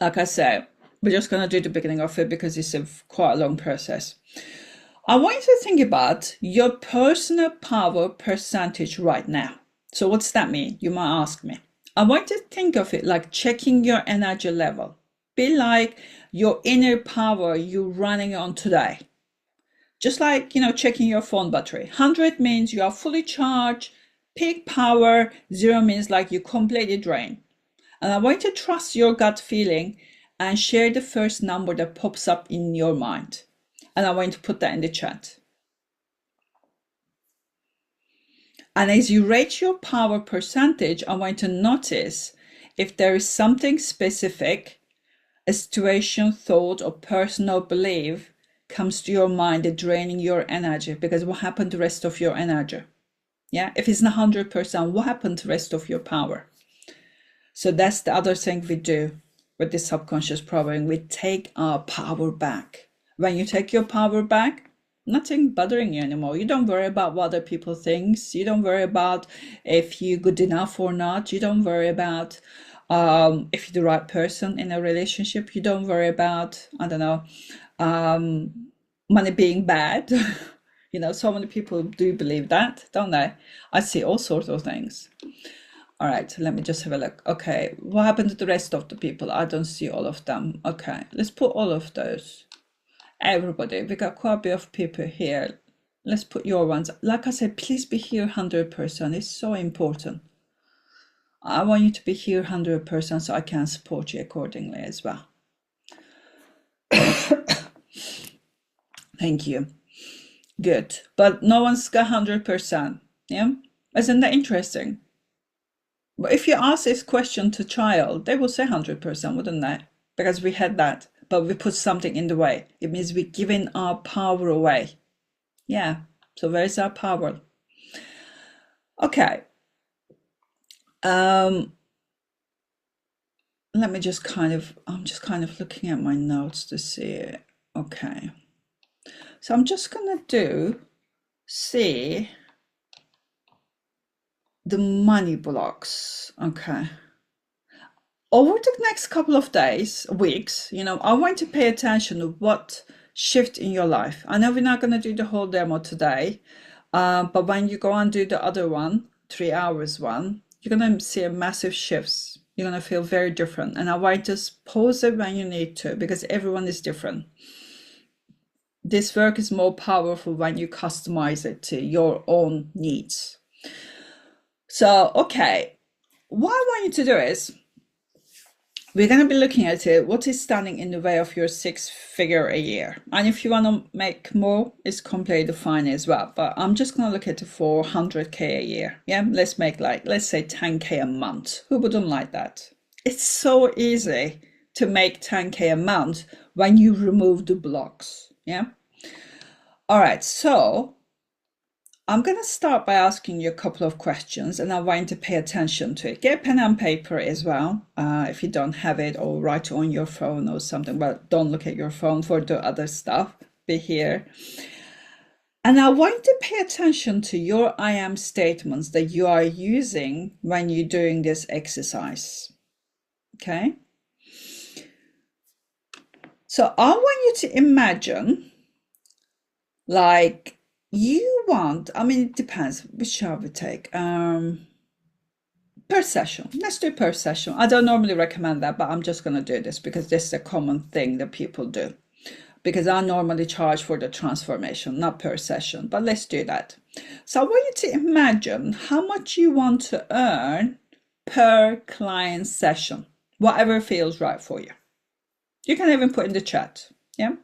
Like I said, we're just going to do the beginning of it because it's quite a long process. I want you to think about your personal power percentage right now. So what's that mean? You might ask me. I want you to think of it like checking your energy level. Be like your inner power you're running on today. Just like, checking your phone battery. 100 means you are fully charged, peak power. 0 means like you completely drained. And I want you to trust your gut feeling and share the first number that pops up in your mind. And I want to put that in the chat. And as you rate your power percentage, I want to notice if there is something specific, a situation, thought, or personal belief comes to your mind that draining your energy. Because what happened to the rest of your energy? Yeah, if it's not 100%, what happened to the rest of your power? So that's the other thing we do with the subconscious programming. We take our power back. When you take your power back, nothing bothering you anymore. You don't worry about what other people think. You don't worry about if you're good enough or not. You don't worry about if you're the right person in a relationship. You don't worry about, I don't know, money being bad. So many people do believe that, don't they? I see all sorts of things. All right, let me just have a look. Okay, what happened to the rest of the people? I don't see all of them. Okay, let's put all of those. Everybody, we got quite a bit of people here. Let's put your ones. Like I said, please be here 100%. It's so important. I want you to be here 100% so I can support you accordingly as well. Thank you. Good. But no one's got 100%. Yeah? Isn't that interesting? But if you ask this question to child, they will say 100%, wouldn't they? Because we had that, but we put something in the way. It means we're giving our power away. Yeah, so where's our power? Okay. Let me I'm just kind of looking at my notes to see it. Okay. So I'm just gonna see the money blocks. Okay. Over the next couple of days, weeks, I want to pay attention to what shift in your life. I know we're not going to do the whole demo today, but when you go and do the other one, 3 hours one, you're going to see a massive shifts. You're going to feel very different. And I want to pause it when you need to, because everyone is different. This work is more powerful when you customize it to your own needs. So, okay, what I want you to do is, we're going to be looking at it. What is standing in the way of your 6-figure a year? And if you want to make more, it's completely fine as well. But I'm just going to look at it for 100K a year. Yeah, let's say 10K a month. Who wouldn't like that? It's so easy to make 10K a month when you remove the blocks. Yeah. All right. So I'm going to start by asking you a couple of questions, and I want you to pay attention to it. Get a pen and paper as well, if you don't have it, or write it on your phone or something, but don't look at your phone for the other stuff. Be here. And I want you to pay attention to your I am statements that you are using when you're doing this exercise. Okay? So I want you to imagine like you want, it depends, which shall we take? Per session. Let's do per session. I don't normally recommend that, but I'm just going to do this because this is a common thing that people do. because I normally charge for the transformation, not per session, but let's do that. So I want you to imagine how much you want to earn per client session, whatever feels right for you. You can even put in the chat, yeah?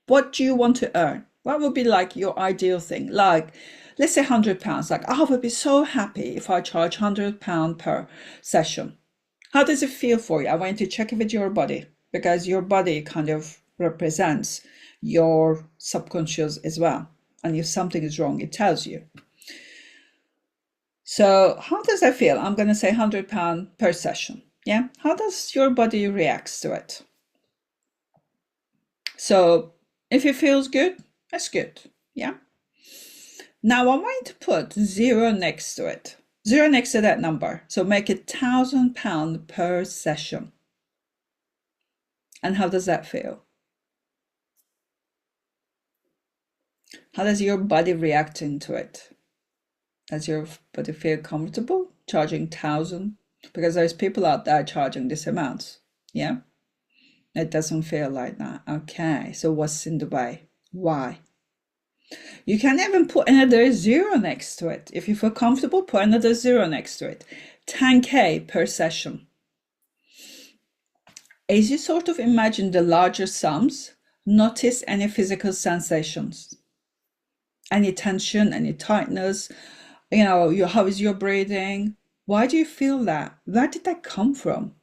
What do you want to earn? What would be like your ideal thing? Like, let's say £100. Like, I would be so happy if I charge £100 per session. How does it feel for you? I want you to check it with your body, because your body kind of represents your subconscious as well. And if something is wrong, it tells you. So how does that feel? I'm going to say £100 per session. Yeah. How does your body react to it? So if it feels good, that's good. Yeah. Now I want to put 0 next to it. 0 next to that number. So make it £1,000 per session. And how does that feel? How does your body react into it? Does your body feel comfortable charging 1,000? Because there's people out there charging this amount. Yeah. It doesn't feel like that. Okay. So what's in the way? Why? You can even put another 0 next to it. If you feel comfortable, put another 0 next to it. 10K per session. As you sort of imagine the larger sums, notice any physical sensations. Any tension, any tightness, how is your breathing? Why do you feel that? Where did that come from?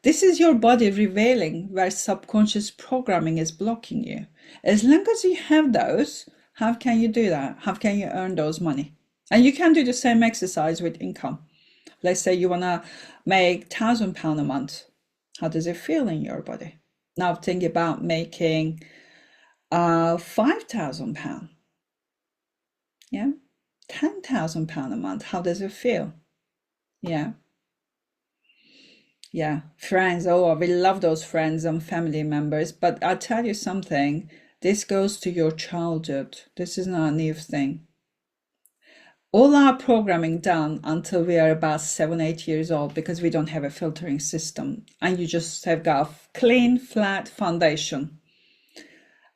This is your body revealing where subconscious programming is blocking you. As long as you have those, how can you do that? How can you earn those money? And you can do the same exercise with income. Let's say you want to make £1,000 a month. How does it feel in your body? Now think about making £5,000. Yeah, £10,000 a month. How does it feel? Yeah. Yeah, friends. Oh, we love those friends and family members. But I'll tell you something. This goes to your childhood. This is not a new thing. All our programming done until we are about 7, 8 years old, because we don't have a filtering system. And you just have got a clean, flat foundation.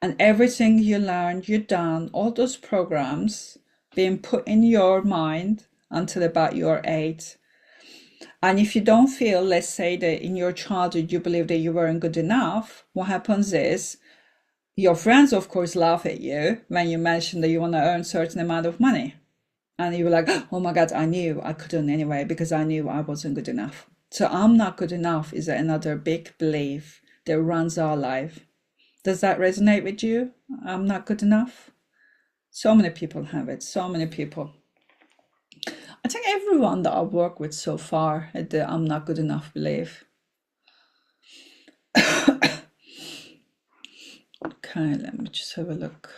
And everything you learned, you done, all those programs being put in your mind until about your 8. And if you don't feel, let's say that in your childhood you believe that you weren't good enough, what happens is your friends, of course, laugh at you when you mention that you want to earn a certain amount of money. And you're like, oh my God, I knew I couldn't anyway, because I knew I wasn't good enough. So I'm not good enough is another big belief that runs our life. Does that resonate with you? I'm not good enough? So many people have it, so many people. I think everyone that I've worked with so far had the I'm not good enough belief. Okay, let me just have a look.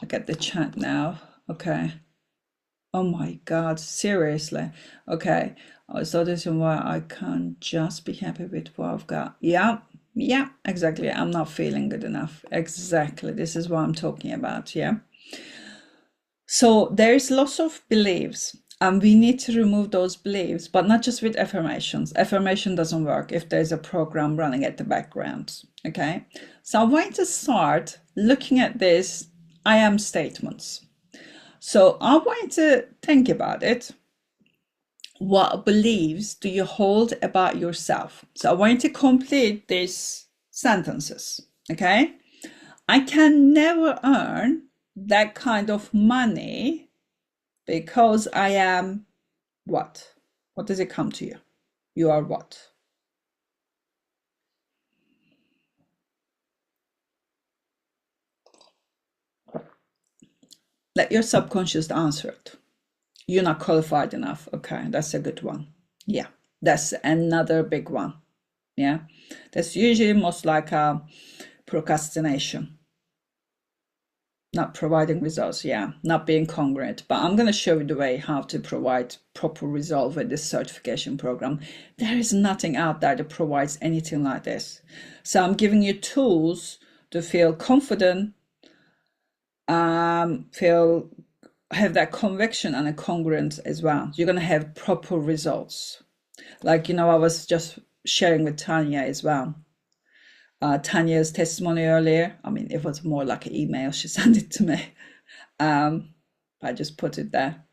I get the chat now. Okay. Oh my God, seriously. Okay. So this is why I can't just be happy with what I've got. Yeah, exactly. I'm not feeling good enough. Exactly. This is what I'm talking about. Yeah. So there's lots of beliefs, and we need to remove those beliefs, but not just with affirmations. Affirmation doesn't work if there's a program running at the background. Okay. So I'm going to start looking at this I am statements. So I want to think about it. What beliefs do you hold about yourself? So I want to complete these sentences. Okay. I can never earn that kind of money because I am what? What does it come to you? You are what? Let your subconscious answer it. You're not qualified enough. Okay, that's a good one. Yeah, that's another big one. Yeah, that's usually most like a procrastination. Not providing results, yeah, not being congruent. But I'm going to show you the way how to provide proper results with this certification program. There is nothing out there that provides anything like this. So I'm giving you tools to feel confident, have that conviction and a congruence as well. You're going to have proper results. Like, I was just sharing with Tanya as well. Tanya's testimony earlier. I mean, it was more like an email. She sent it to me. I just put it there.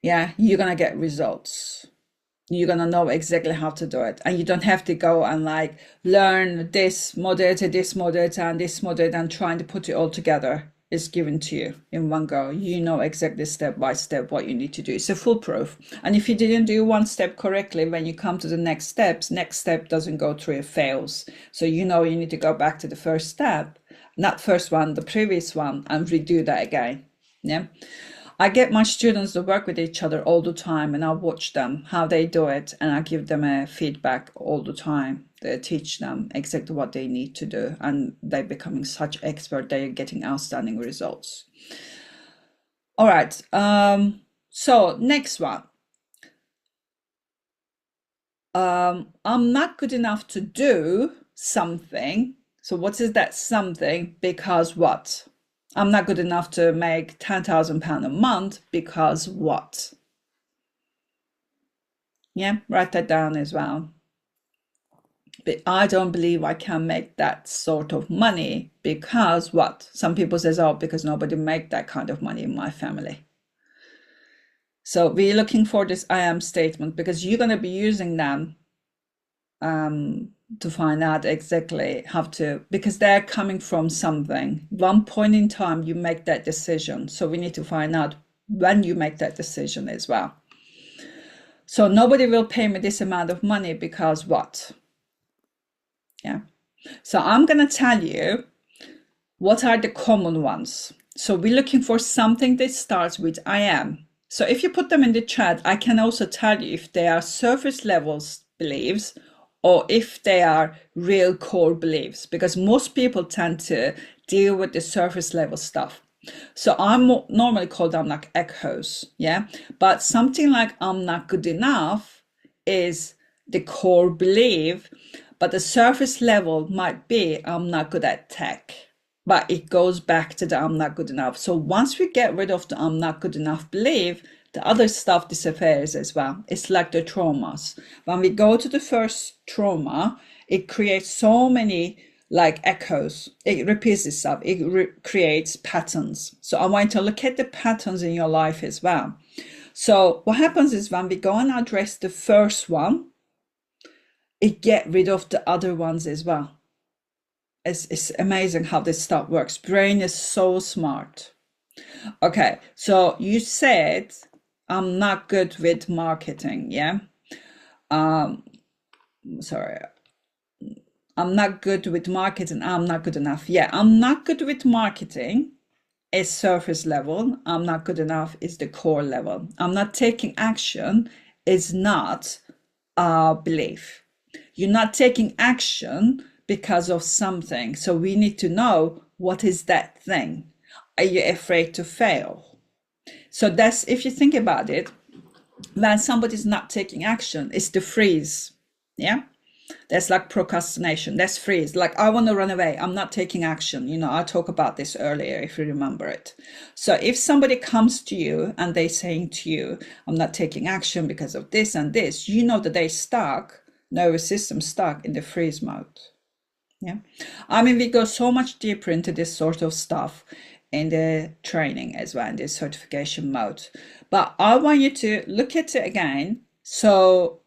Yeah, you're going to get results. You're going to know exactly how to do it. And you don't have to go and like learn this modality, and this modality, and trying to put it all together. It's given to you in one go. You know exactly step by step what you need to do. It's a foolproof. And if you didn't do one step correctly, when you come to the next step doesn't go through, it fails. So you know you need to go back to the first step, not first one, the previous one, and redo that again. Yeah. I get my students to work with each other all the time, and I watch them, how they do it, and I give them a feedback all the time. They teach them exactly what they need to do, and they're becoming such expert, they're getting outstanding results. All right, so next one. I'm not good enough to do something. So what is that something? Because what? I'm not good enough to make £10,000 a month because what? Yeah, write that down as well. But I don't believe I can make that sort of money because what? Some people says, oh, because nobody make that kind of money in my family. So we're looking for this I am statement because you're going to be using them to find out exactly how to, because they're coming from something. One point in time, you make that decision. So we need to find out when you make that decision as well. So nobody will pay me this amount of money because what? Yeah. So I'm going to tell you what are the common ones. So we're looking for something that starts with I am. So if you put them in the chat, I can also tell you if they are surface levels beliefs or if they are real core beliefs, because most people tend to deal with the surface level stuff. So I'm normally call them like echoes, yeah? But something like I'm not good enough is the core belief, but the surface level might be I'm not good at tech, but it goes back to the I'm not good enough. So once we get rid of the I'm not good enough belief, the other stuff disappears as well. It's like the traumas. When we go to the first trauma, it creates so many like echoes. It repeats itself. It creates patterns. So I want to look at the patterns in your life as well. So what happens is when we go and address the first one, it get rid of the other ones as well. It's amazing how this stuff works. Brain is so smart. Okay, so you said I'm not good with marketing, yeah? Sorry. I'm not good with marketing. I'm not good enough. Yeah, I'm not good with marketing is surface level. I'm not good enough is the core level. I'm not taking action is not a belief. You're not taking action because of something. So we need to know what is that thing. Are you afraid to fail? So that's, if you think about it, when somebody's not taking action, it's the freeze. Yeah. That's like procrastination. That's freeze. Like, I want to run away. I'm not taking action. You know, I talked about this earlier, if you remember it. So if somebody comes to you and they're saying to you, I'm not taking action because of this and this, you know that they're stuck, nervous system stuck in the freeze mode. Yeah. I mean, we go so much deeper into this sort of stuff in the training as well, in the certification mode. But I want you to look at it again. So,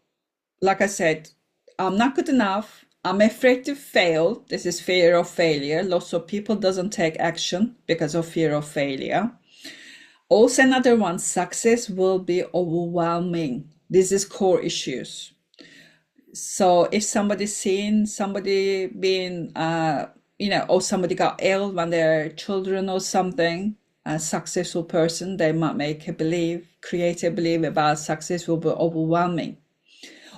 like I said, I'm not good enough. I'm afraid to fail. This is fear of failure. Lots of people doesn't take action because of fear of failure. Also, another one, success will be overwhelming. This is core issues. So if somebody's seen somebody being, or somebody got ill when they're children or something, a successful person, they might create a belief about success will be overwhelming.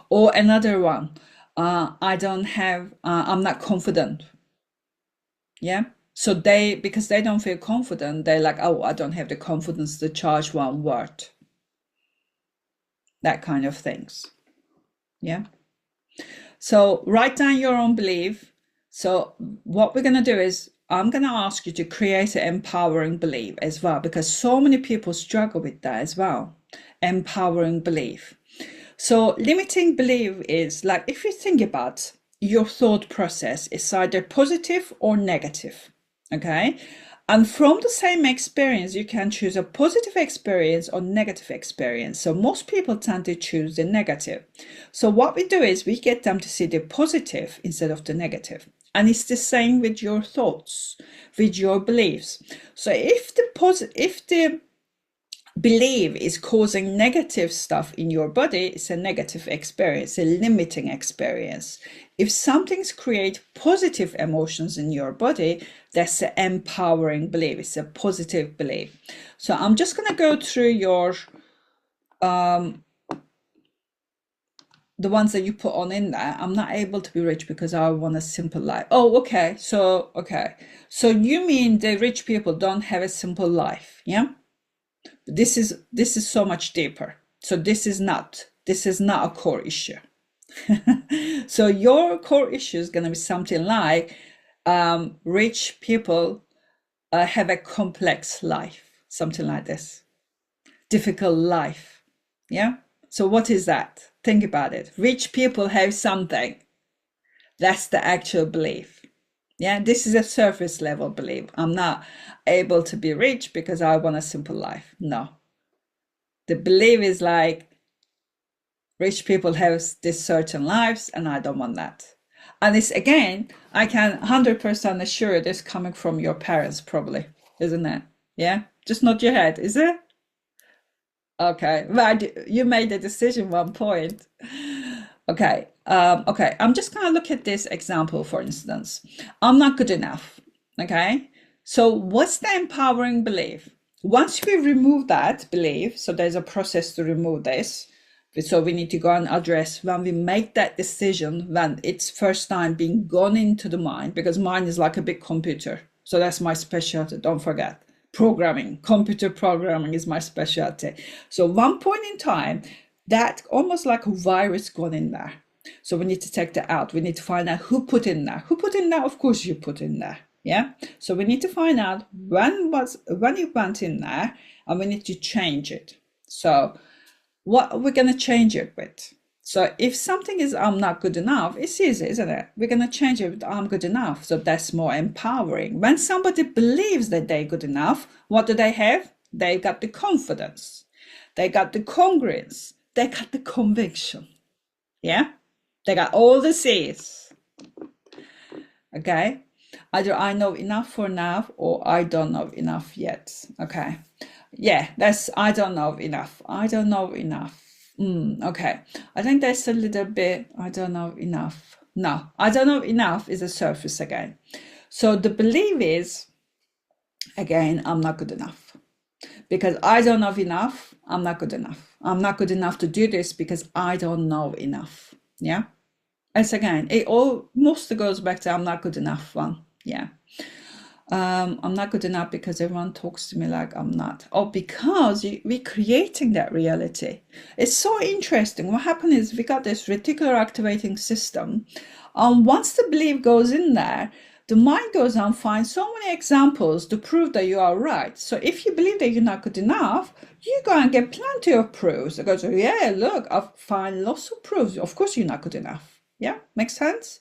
Or another one, I'm not confident. Yeah. So because they don't feel confident, they're like, oh, I don't have the confidence to charge one word. That kind of things. Yeah. So write down your own belief. So what we're going to do is I'm going to ask you to create an empowering belief as well, because so many people struggle with that as well. Empowering belief. So limiting belief is like, if you think about your thought process is either positive or negative. Okay. And from the same experience, you can choose a positive experience or negative experience. So most people tend to choose the negative. So what we do is we get them to see the positive instead of the negative. And it's the same with your thoughts, with your beliefs. So if the belief is causing negative stuff in your body, it's a negative experience, a limiting experience. If something's create positive emotions in your body, that's an empowering belief. It's a positive belief. So I'm just going to go through your the ones that you put on in there. I'm not able to be rich because I want a simple life. Oh, okay. So you mean the rich people don't have a simple life, yeah? This is so much deeper. So this is not a core issue. So your core issue is going to be something like rich people have a complex life, something like this, difficult life. Yeah. So what is that? Think about it. Rich people have something. That's the actual belief. Yeah, this is a surface level belief. I'm not able to be rich because I want a simple life. No. The belief is like rich people have this certain lives and I don't want that. And it's, again, I can 100% assure this coming from your parents probably, isn't it? Yeah, just nod your head, is it? Okay, right. You made a decision 1 point. Okay, okay. I'm just gonna look at this example, for instance. I'm not good enough. Okay, so what's the empowering belief? Once we remove that belief, so there's a process to remove this. So we need to go and address when we make that decision, when it's first time being gone into the mind, because mind is like a big computer. So that's my specialty, don't forget. Programming, computer programming is my specialty. So 1 point in time, that almost like a virus gone in there. So we need to take that out. We need to find out who put in there. Who put in there? Of course you put in there. Yeah. So we need to find out when you went in there, and we need to change it. So what are we going to change it with? So if something is I'm not good enough, it's easy, isn't it? We're going to change it with I'm good enough. So that's more empowering. When somebody believes that they're good enough, what do they have? They got the confidence. They got the congruence. They got the conviction. Yeah? They got all the C's. Okay? Either I know enough for now or I don't know enough yet. Okay? Yeah, that's I don't know enough. I don't know enough. Okay, I think that's a little bit, I don't know enough. No, I don't know enough is a surface again. So the belief is, again, I'm not good enough. Because I don't know enough, I'm not good enough. I'm not good enough to do this because I don't know enough. Yeah? It's again, it all mostly goes back to I'm not good enough one. Yeah. I'm not good enough because everyone talks to me like I'm not. Or because we're creating that reality. It's so interesting. What happened is we got this reticular activating system. Once the belief goes in there, the mind goes and finds so many examples to prove that you are right. So if you believe that you're not good enough, you go and get plenty of proofs. It goes, yeah, look, I find lots of proofs. Of course you're not good enough. Yeah, makes sense?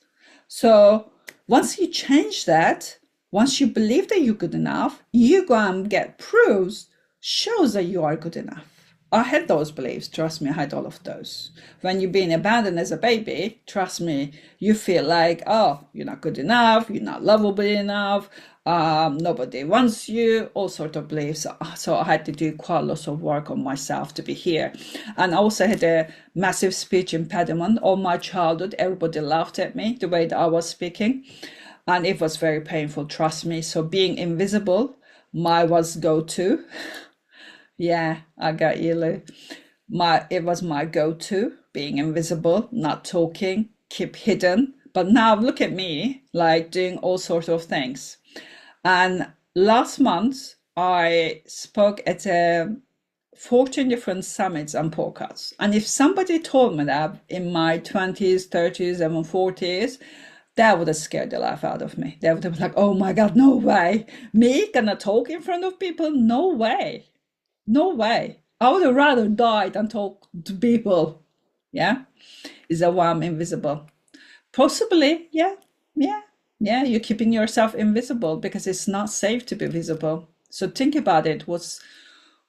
So once you change that, once you believe that you're good enough, you go and get proofs, shows that you are good enough. I had those beliefs, trust me, I had all of those. When you're being abandoned as a baby, trust me, you feel like, oh, you're not good enough, you're not lovable enough, nobody wants you, all sorts of beliefs. So I had to do quite a lot of work on myself to be here. And I also had a massive speech impediment all my childhood. Everybody laughed at me, the way that I was speaking. And it was very painful, trust me. So being invisible, was go-to. Yeah, I got you, Lou. It was my go-to, being invisible, not talking, keep hidden. But now look at me, like doing all sorts of things. And last month, I spoke at 14 different summits and podcasts. And if somebody told me that in my 20s, 30s, even 40s, that would have scared the life out of me. They would have been like, oh my God, no way. Me gonna talk in front of people? No way. No way. I would have rather died than talk to people. Yeah? Is that why I'm invisible? Possibly, yeah, yeah, yeah. You're keeping yourself invisible because it's not safe to be visible. So think about it. What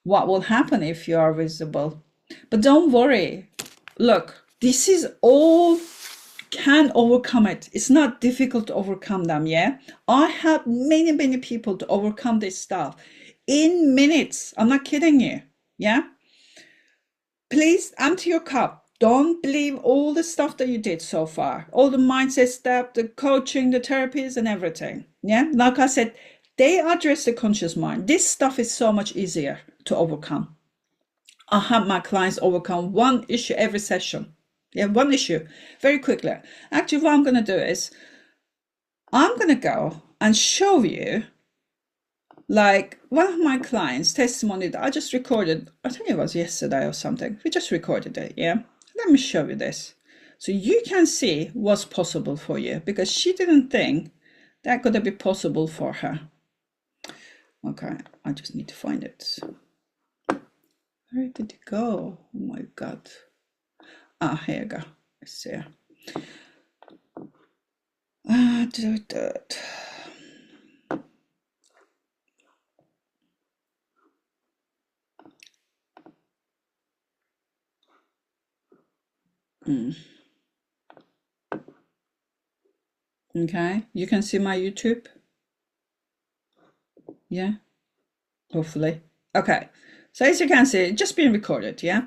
will happen if you are visible? But don't worry. Look, this is all can overcome it. It's not difficult to overcome them, yeah? I help many, many people to overcome this stuff in minutes. I'm not kidding you, yeah? Please empty your cup. Don't believe all the stuff that you did so far, all the mindset stuff, the coaching, the therapies, and everything. Yeah, like I said, they address the conscious mind. This stuff is so much easier to overcome. I help my clients overcome one issue every session. Yeah, one issue very quickly. Actually, what I'm going to do is I'm going to go and show you like one of my clients' testimony that I just recorded. I think it was yesterday or something. We just recorded it. Yeah. Let me show you this so you can see what's possible for you, because she didn't think that could be possible for her. Okay. I just need to find it. Where did it go? Oh my God. Ah, here you go. Let's see. Okay, you can see my YouTube. Yeah, hopefully. Okay, so as you can see, it's just being recorded. Yeah.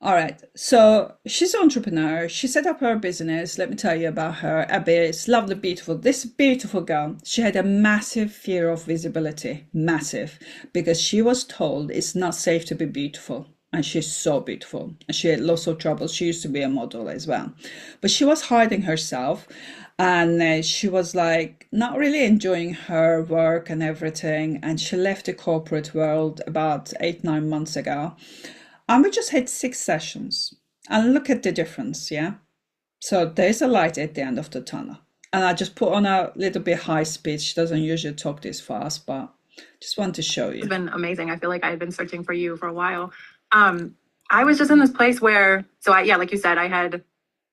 All right, so she's an entrepreneur. She set up her business. Let me tell you about her. Abby is lovely, beautiful. This beautiful girl, she had a massive fear of visibility, massive, because she was told it's not safe to be beautiful. And she's so beautiful. She had lots of trouble. She used to be a model as well. But she was hiding herself. And she was like not really enjoying her work and everything. And she left the corporate world about 8, 9 months ago. And we just had 6 sessions. And look at the difference, yeah? So there's a light at the end of the tunnel. And I just put on a little bit high speed. She doesn't usually talk this fast, but just want to show you. It's been amazing. I feel like I had been searching for you for a while. I was just in this place where, like you said, I had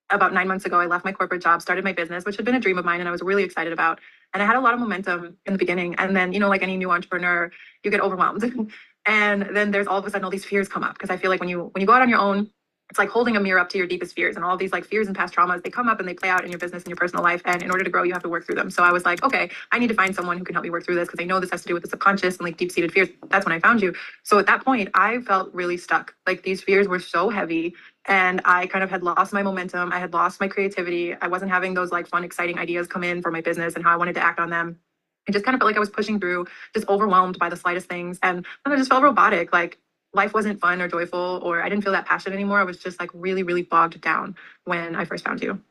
about 9 months ago, I left my corporate job, started my business, which had been a dream of mine and I was really excited about. And I had a lot of momentum in the beginning. And then, like any new entrepreneur, you get overwhelmed. And then there's all of a sudden all these fears come up, because I feel like when you go out on your own, it's like holding a mirror up to your deepest fears, and all of these like fears and past traumas, they come up and they play out in your business and your personal life. And in order to grow, you have to work through them. So I was like, okay, I need to find someone who can help me work through this, because I know this has to do with the subconscious and like deep-seated fears. That's when I found you. So at that point, I felt really stuck. Like these fears were so heavy and I kind of had lost my momentum. I had lost my creativity. I wasn't having those like fun, exciting ideas come in for my business and how I wanted to act on them. I just kind of felt like I was pushing through, just overwhelmed by the slightest things. And I just felt robotic. Like life wasn't fun or joyful, or I didn't feel that passion anymore. I was just like really, really bogged down when I first found you.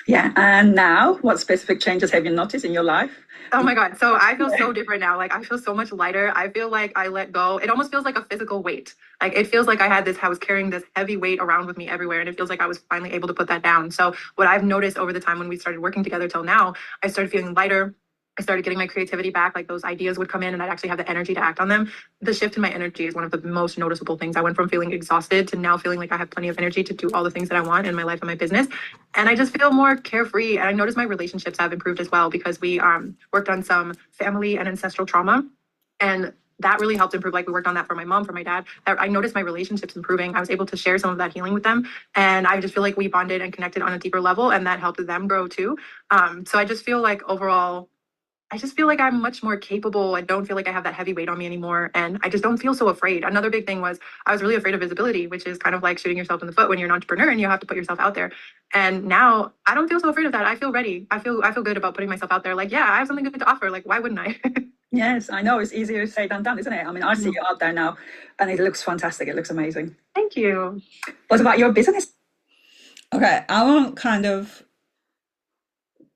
Yeah. And now, what specific changes have you noticed in your life? Oh my God. So I feel so different now. Like I feel so much lighter. I feel like I let go. It almost feels like a physical weight. Like it feels like I was carrying this heavy weight around with me everywhere. And it feels like I was finally able to put that down. So what I've noticed over the time when we started working together till now, I started feeling lighter. I started getting my creativity back. Like those ideas would come in and I'd actually have the energy to act on them. The shift in my energy is one of the most noticeable things. I went from feeling exhausted to now feeling like I have plenty of energy to do all the things that I want in my life and my business. And I just feel more carefree. And I noticed my relationships have improved as well, because we worked on some family and ancestral trauma. And that really helped improve. Like we worked on that for my mom, for my dad. I noticed my relationships improving. I was able to share some of that healing with them. And I just feel like we bonded and connected on a deeper level, and that helped them grow too. So I just feel like overall, I just feel like I'm much more capable. I don't feel like I have that heavy weight on me anymore. And I just don't feel so afraid. Another big thing was I was really afraid of visibility, which is kind of like shooting yourself in the foot when you're an entrepreneur and you have to put yourself out there. And now I don't feel so afraid of that. I feel ready. I feel good about putting myself out there. Like, yeah, I have something good to offer. Like, why wouldn't I? Yes, I know it's easier said than done, isn't it? I mean, I see you out there now and it looks fantastic. It looks amazing. Thank you. What about your business? Okay, I won't kind of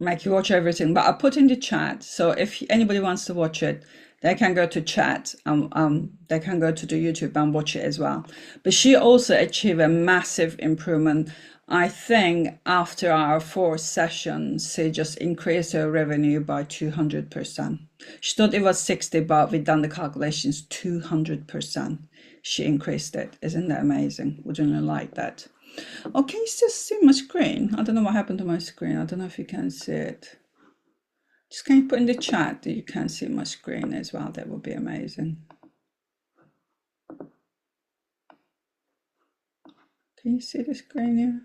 make you watch everything, but I put in the chat. So if anybody wants to watch it, they can go to chat. They can go to the YouTube and watch it as well. But she also achieved a massive improvement. I think after our 4 sessions, she just increased her revenue by 200%. She thought it was 60, but we've done the calculations, 200%. She increased it. Isn't that amazing? Wouldn't you like that? Oh, can you still see my screen? I don't know what happened to my screen. I don't know if you can see it. Just can you put in the chat that you can see my screen as well? That would be amazing. Can you see the screen here?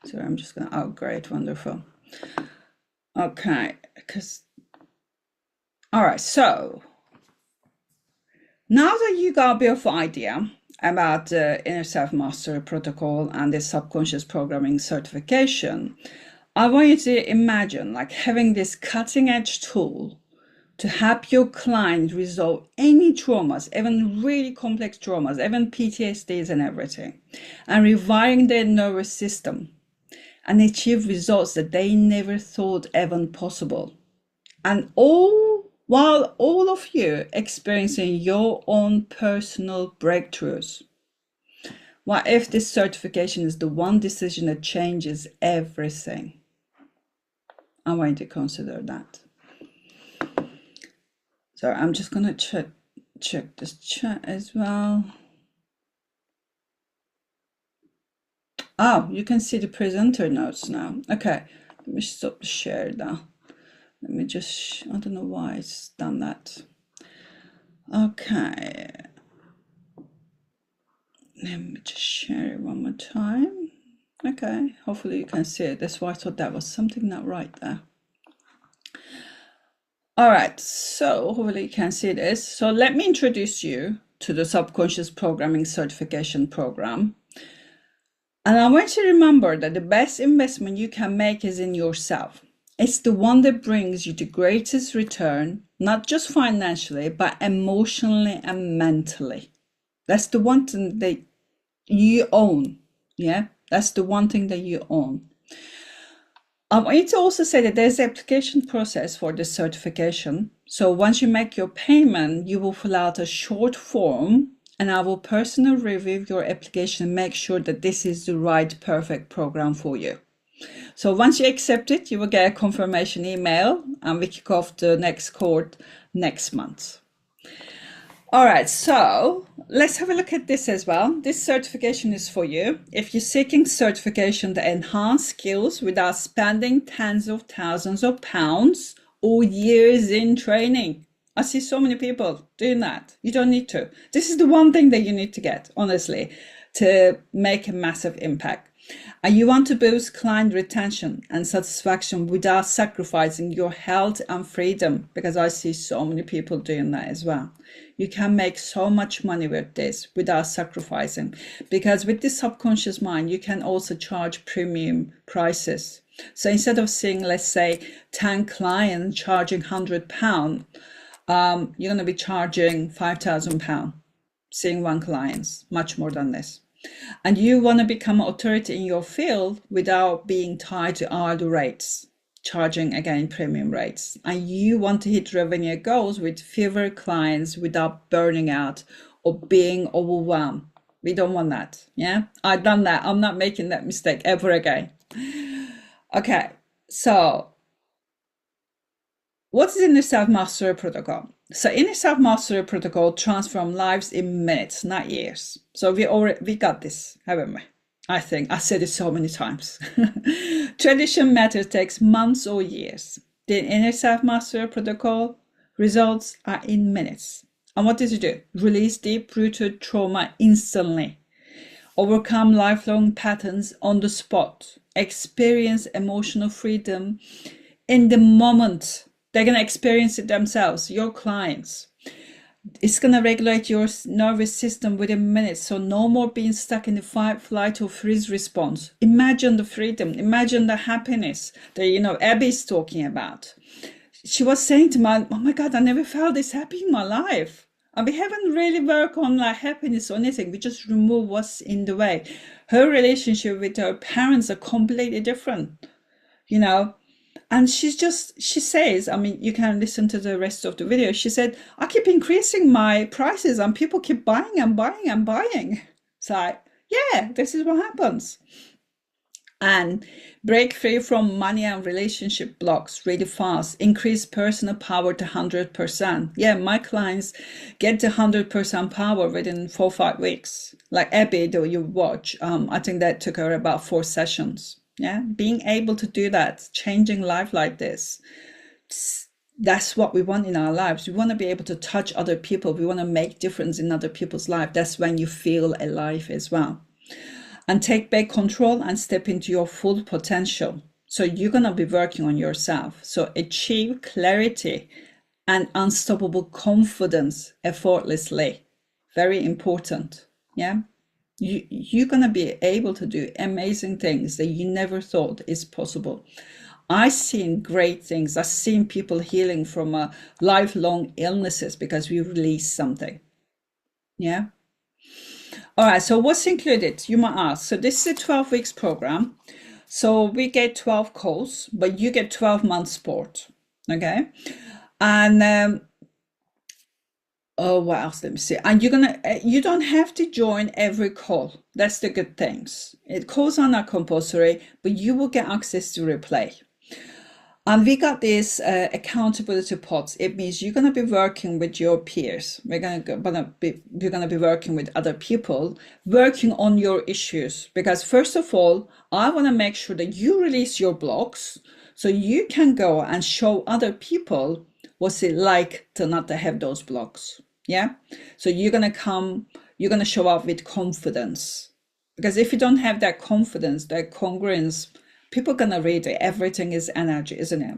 So I'm just gonna, oh great, wonderful. Okay, all right, so now that you got a bit of idea about the Inner Self Mastery Protocol and the subconscious programming certification, I want you to imagine like having this cutting edge tool to help your client resolve any traumas, even really complex traumas, even PTSDs and everything, and rewiring their nervous system and achieve results that they never thought even possible. And while all of you experiencing your own personal breakthroughs. What if this certification is the one decision that changes everything? I want you to consider that. So I'm just gonna check this chat as well. Oh, you can see the presenter notes now. Okay, let me stop the share now. Let me just, I don't know why it's done that. Okay. Let me just share it one more time. Okay, hopefully you can see it. That's why I thought that was something not right there. All right, so hopefully you can see this. So let me introduce you to the Subconscious Programming Certification Program. And I want you to remember that the best investment you can make is in yourself. It's the one that brings you the greatest return, not just financially, but emotionally and mentally. That's the one thing that you own. Yeah, that's the one thing that you own. I want you to also say that there's an application process for this certification. So once you make your payment, you will fill out a short form and I will personally review your application and make sure that this is the right, perfect program for you. So once you accept it, you will get a confirmation email and we kick off the next course next month. All right, so let's have a look at this as well. This certification is for you. If you're seeking certification to enhance skills without spending tens of thousands of pounds or years in training. I see so many people doing that. You don't need to. This is the one thing that you need to get, honestly, to make a massive impact. And you want to boost client retention and satisfaction without sacrificing your health and freedom, because I see so many people doing that as well. You can make so much money with this without sacrificing, because with the subconscious mind, you can also charge premium prices. So instead of seeing, let's say, 10 clients charging £100, you're going to be charging £5,000, seeing one client, much more than this. And you want to become an authority in your field without being tied to hourly rates, charging again premium rates. And you want to hit revenue goals with fewer clients without burning out or being overwhelmed. We don't want that. Yeah, I've done that. I'm not making that mistake ever again. Okay, so what is Inner Self Mastery Protocol? So Inner Self Mastery Protocol transforms lives in minutes, not years. So we got this, haven't we? I think I said it so many times. Tradition method takes months or years. The Inner Self Mastery Protocol results are in minutes. And what does it do? Release deep-rooted trauma instantly. Overcome lifelong patterns on the spot. Experience emotional freedom in the moment. They're going to experience it themselves, your clients. It's going to regulate your nervous system within minutes. So no more being stuck in the fight, flight, or freeze response. Imagine the freedom. Imagine the happiness that, Abby's talking about. She was saying to me, oh my God, I never felt this happy in my life. And we haven't really worked on like happiness or anything. We just remove what's in the way. Her relationship with her parents are completely different, And she says, you can listen to the rest of the video. She said, I keep increasing my prices and people keep buying and buying and buying. It's like, yeah, this is what happens. and break free from money and relationship blocks really fast. Increase personal power to 100%. Yeah, my clients get to 100% power within 4 or 5 weeks. Like Abby, though you watch, I think that took her about 4 sessions. Yeah, being able to do that, changing life like this, that's what we want in our lives. We want to be able to touch other people. We want to make difference in other people's life. That's when you feel alive as well. And take back control and step into your full potential. So you're going to be working on yourself. So achieve clarity and unstoppable confidence effortlessly. Very important. Yeah. You're going to be able to do amazing things that you never thought is possible. I've seen great things. I've seen people healing from lifelong illnesses because we release something. Yeah. All right, so what's included? You might ask. So this is a 12 weeks program. So we get 12 calls, but you get 12 months support. Okay. And oh, what else? Let me see. And you don't have to join every call. That's the good things. Calls are not compulsory, but you will get access to replay. And we got these accountability pods. It means you're going to be working with your peers. We're going to be working with other people, working on your issues. Because first of all, I want to make sure that you release your blocks so you can go and show other people what's it like to not to have those blocks. Yeah. So you're going to show up with confidence. Because if you don't have that confidence, that congruence, people are going to read it. Everything is energy, isn't it?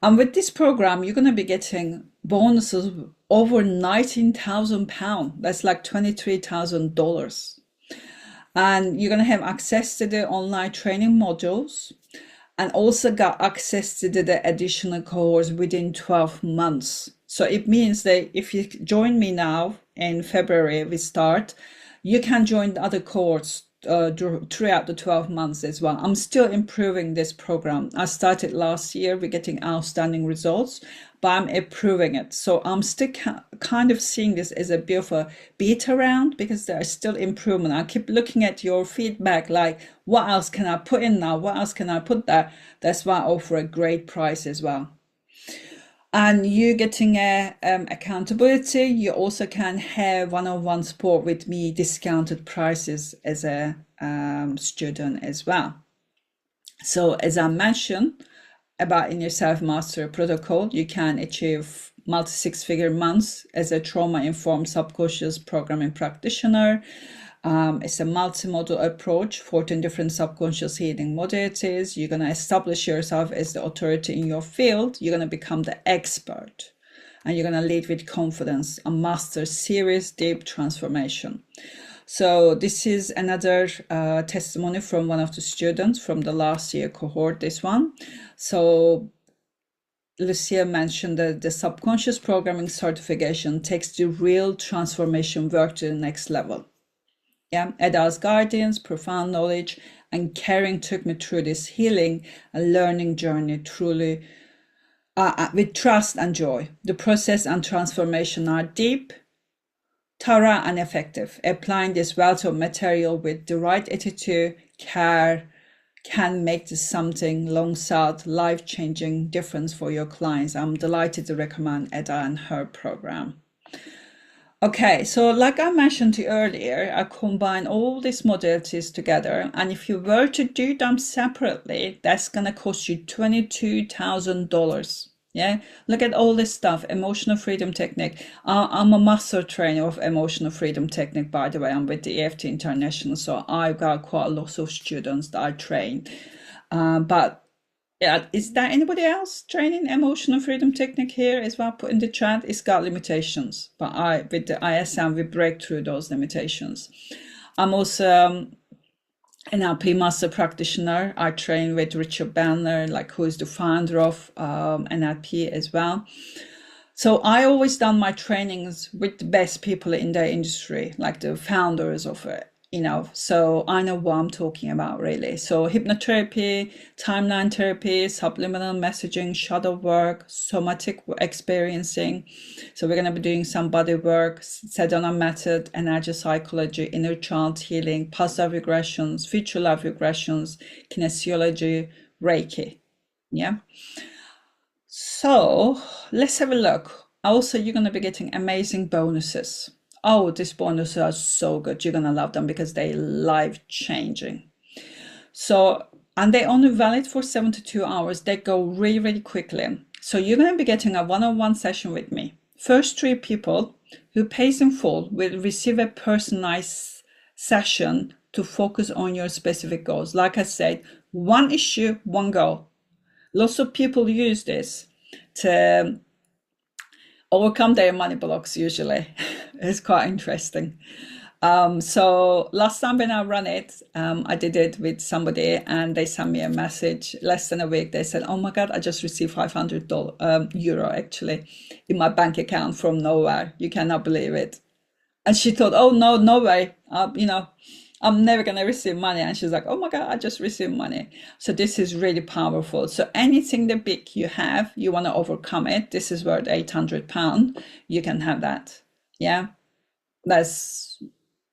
And with this program, you're going to be getting bonuses over £19,000. That's like $23,000. And you're going to have access to the online training modules and also got access to the additional cohorts within 12 months. So it means that if you join me now in February, we start, you can join the other cohorts throughout the 12 months as well. I'm still improving this program. I started last year. We're getting outstanding results, but I'm improving it. So I'm still kind of seeing this as a bit of a beta round because there is still improvement. I keep looking at your feedback, like what else can I put in now? What else can I put there? That's why I offer a great price as well. And you getting accountability. You also can have one-on-one support with me, discounted prices as a student as well. So as I mentioned about in your self-mastery protocol, you can achieve multi-six-figure months as a trauma-informed subconscious programming practitioner. It's a multimodal approach, 14 different subconscious healing modalities. You're going to establish yourself as the authority in your field. You're going to become the expert and you're going to lead with confidence and master serious, deep transformation. So this is another testimony from one of the students from the last year cohort, this one. So Lucia mentioned that the subconscious programming certification takes the real transformation work to the next level. Yeah, Ada's guidance, profound knowledge, and caring took me through this healing and learning journey truly with trust and joy. The process and transformation are deep, thorough, and effective. Applying this wealth of material with the right attitude, care, can make this something long-sought, life-changing difference for your clients. I'm delighted to recommend Ada and her program. Okay, so like I mentioned to you earlier, I combine all these modalities together, and if you were to do them separately, that's gonna cost you $22,000. Yeah, look at all this stuff. Emotional freedom technique. I'm a master trainer of emotional freedom technique, by the way. I'm with the EFT International, so I've got quite a lot of students that I train. But yeah, is there anybody else training emotional freedom technique here as well? Put in the chat. It's got limitations, but with the ISM, we break through those limitations. I'm also NLP master practitioner. I train with Richard Bandler, who is the founder of NLP as well. So I always done my trainings with the best people in the industry, like the founders of So I know what I'm talking about really. So hypnotherapy, timeline therapy, subliminal messaging, shadow work, somatic experiencing. So we're going to be doing some body work, Sedona method, energy psychology, inner child healing, past life regressions, future life regressions, kinesiology, Reiki. Yeah. So let's have a look. Also, you're going to be getting amazing bonuses. Oh, these bonuses are so good. You're going to love them because they're life changing. So, and they only valid for 72 hours. They go really, really quickly. So you're going to be getting a one-on-one session with me. First 3 people who pays in full will receive a personalized session to focus on your specific goals. Like I said, one issue, one goal. Lots of people use this to overcome their money blocks usually. It's quite interesting. So last time when I ran it, I did it with somebody and they sent me a message less than a week. They said, oh my God, I just received €500 actually in my bank account from nowhere. You cannot believe it. And she thought, oh no, no way. I'm never going to receive money. And she's like, oh my God, I just received money. So this is really powerful. So anything the big you have, you want to overcome it. This is worth £800. You can have that. Yeah. That's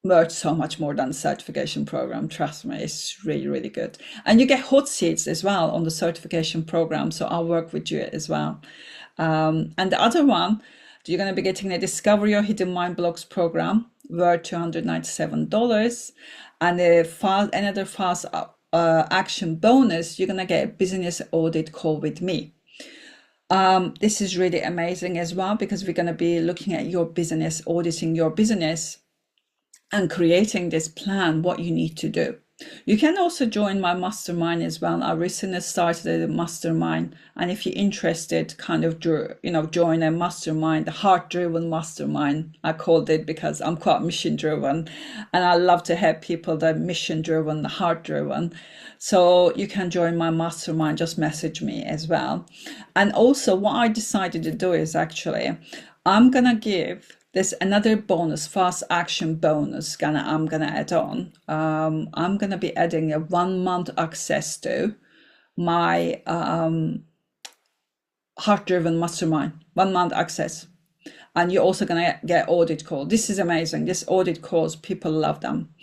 worth so much more than the certification program. Trust me, it's really, really good. And you get hot seats as well on the certification program. So I'll work with you as well. And the other one, you're going to be getting the Discover Your Hidden Mind Blocks program worth $297. And another fast action bonus, you're going to get a business audit call with me. This is really amazing as well because we're going to be looking at your business, auditing your business and creating this plan, what you need to do. You can also join my mastermind as well. I recently started a mastermind, and if you're interested, kind of join a mastermind, the heart-driven mastermind. I called it because I'm quite mission-driven, and I love to help people that are mission-driven, heart-driven. So you can join my mastermind. Just message me as well. And also, what I decided to do is actually, I'm gonna give. There's another bonus, fast action bonus I'm gonna add on. I'm gonna be adding a 1 month access to my heart-driven mastermind. 1 month access. And you're also gonna get audit call. This is amazing. This audit calls, people love them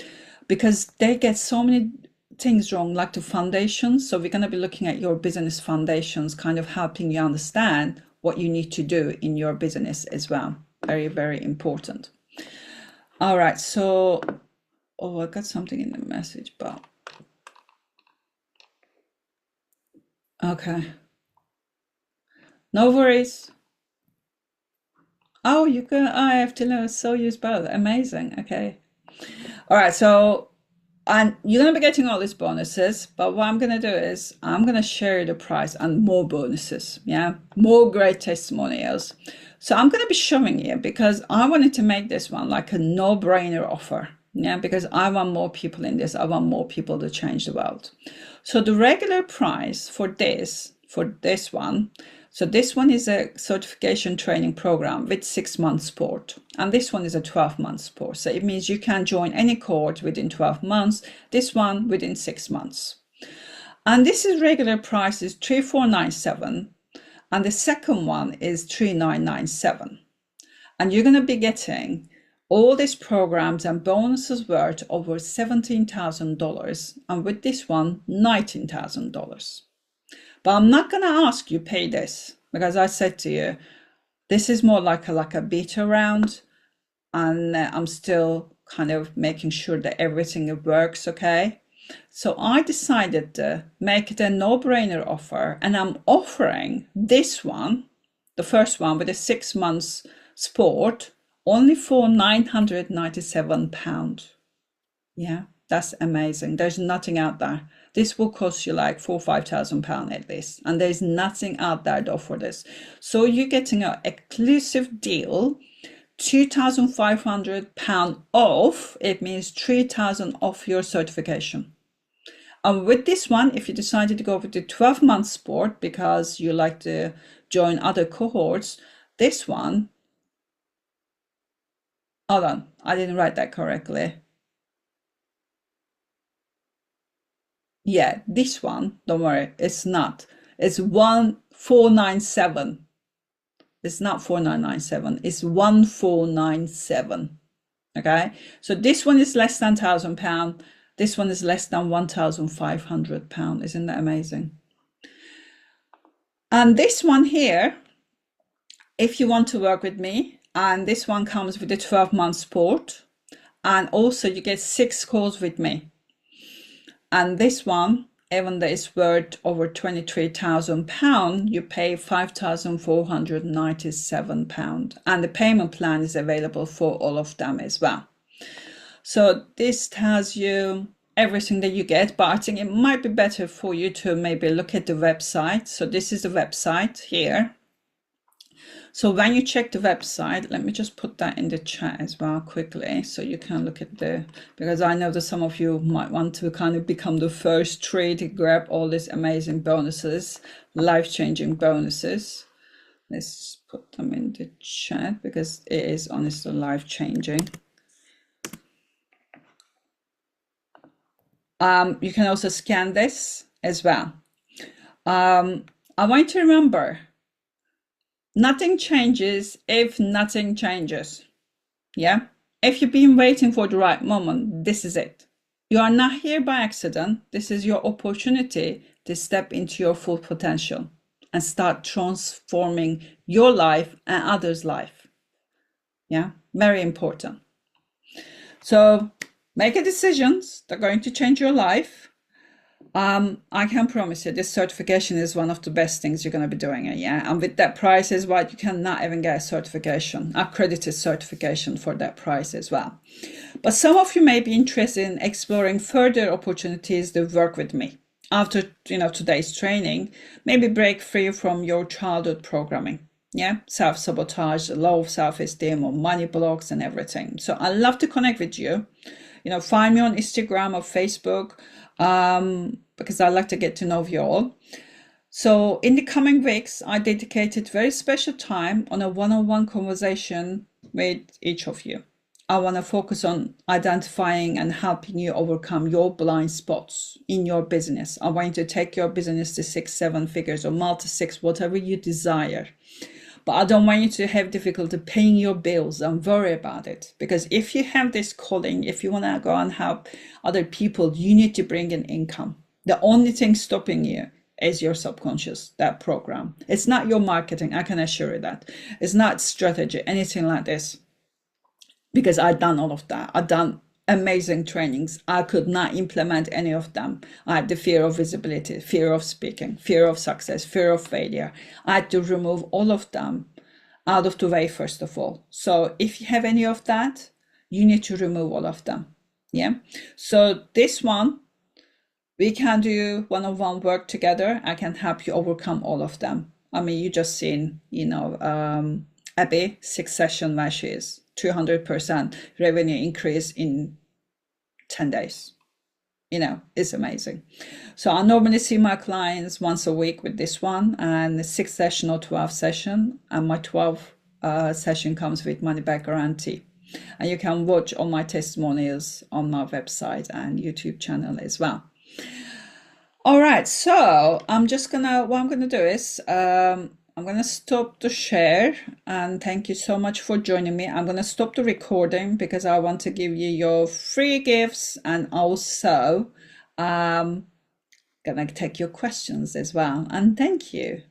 because they get so many things wrong, like the foundations. So we're gonna be looking at your business foundations, kind of helping you understand what you need to do in your business as well. Very, very important. All right, so, I got something in the message, but okay. No worries. Oh, I have to know, so use both. Amazing, okay. All right, so, and you're going to be getting all these bonuses, but what I'm going to do is I'm going to share the price and more bonuses, yeah, more great testimonials. So I'm going to be showing you because I wanted to make this one like a no-brainer offer, yeah, because I want more people in this. I want more people to change the world. So the regular price for this one, so this one is a certification training program with 6 months support. And this one is a 12-month support. So it means you can join any cohort within 12 months, this one within 6 months. And this is regular price is $3,497. And the second one is $3,997. And you're going to be getting all these programs and bonuses worth over $17,000. And with this one, $19,000. But I'm not going to ask you pay this because I said to you, this is more like a beta round. And I'm still kind of making sure that everything works okay. So I decided to make it a no-brainer offer, and I'm offering this one, the first one with a 6 months support, only for £997. Yeah, that's amazing. There's nothing out there. This will cost you like £4,000 or £5,000 at least, and there's nothing out there to offer this. So you're getting an exclusive deal. £2,500 off. It means £3,000 off your certification. And with this one, if you decided to go with the 12-month support because you like to join other cohorts, this one, hold on, I didn't write that correctly. Yeah, this one, don't worry, it's not. It's 1497. It's not 4997, it's 1497. Okay, so this one is less than £1,000. This one is less than £1,500. Isn't that amazing? And this one here, if you want to work with me, and this one comes with a 12-month support, and also you get 6 calls with me. And this one, even though it's worth over £23,000, you pay £5,497, and the payment plan is available for all of them as well. So this tells you everything that you get, but I think it might be better for you to maybe look at the website. So this is the website here. So when you check the website, let me just put that in the chat as well quickly, so you can look at because I know that some of you might want to kind of become the first 3 to grab all these amazing bonuses, life-changing bonuses. Let's put them in the chat because it is honestly life-changing. You can also scan this as well. I want you to remember, nothing changes if nothing changes. Yeah? If you've been waiting for the right moment, this is it. You are not here by accident. This is your opportunity to step into your full potential and start transforming your life and others' life. Yeah? Very important. So make a decisions that are going to change your life. I can promise you this certification is one of the best things you're going to be doing. Yeah, and with that price as well, you cannot even get a certification, accredited certification for that price as well. But some of you may be interested in exploring further opportunities to work with me after today's training. Maybe break free from your childhood programming. Yeah, self-sabotage, low self-esteem, or money blocks and everything. So I'd love to connect with you. Find me on Instagram or Facebook, because I like to get to know you all. So in the coming weeks, I dedicated very special time on a one-on-one conversation with each of you. I want to focus on identifying and helping you overcome your blind spots in your business. I want you to take your business to 6-7 figures or multi-6, whatever you desire. But I don't want you to have difficulty paying your bills and worry about it. Because if you have this calling, if you want to go and help other people, you need to bring in income. The only thing stopping you is your subconscious, that program. It's not your marketing, I can assure you that. It's not strategy, anything like this. Because I've done all of that. I've done amazing trainings. I could not implement any of them. I had the fear of visibility, fear of speaking, fear of success, fear of failure. I had to remove all of them out of the way, first of all. So if you have any of that, you need to remove all of them. Yeah. So this one, we can do one-on-one work together. I can help you overcome all of them. I mean, you just seen, Abby, 6 session where she is 200% revenue increase in 10 days. It's amazing. So I normally see my clients once a week with this one, and 6 session or 12 session, and my 12 session comes with money back guarantee. And you can watch all my testimonials on my website and YouTube channel as well. All right, so what I'm gonna do is I'm going to stop the share, and thank you so much for joining me. I'm going to stop the recording because I want to give you your free gifts, and also going to take your questions as well. And thank you.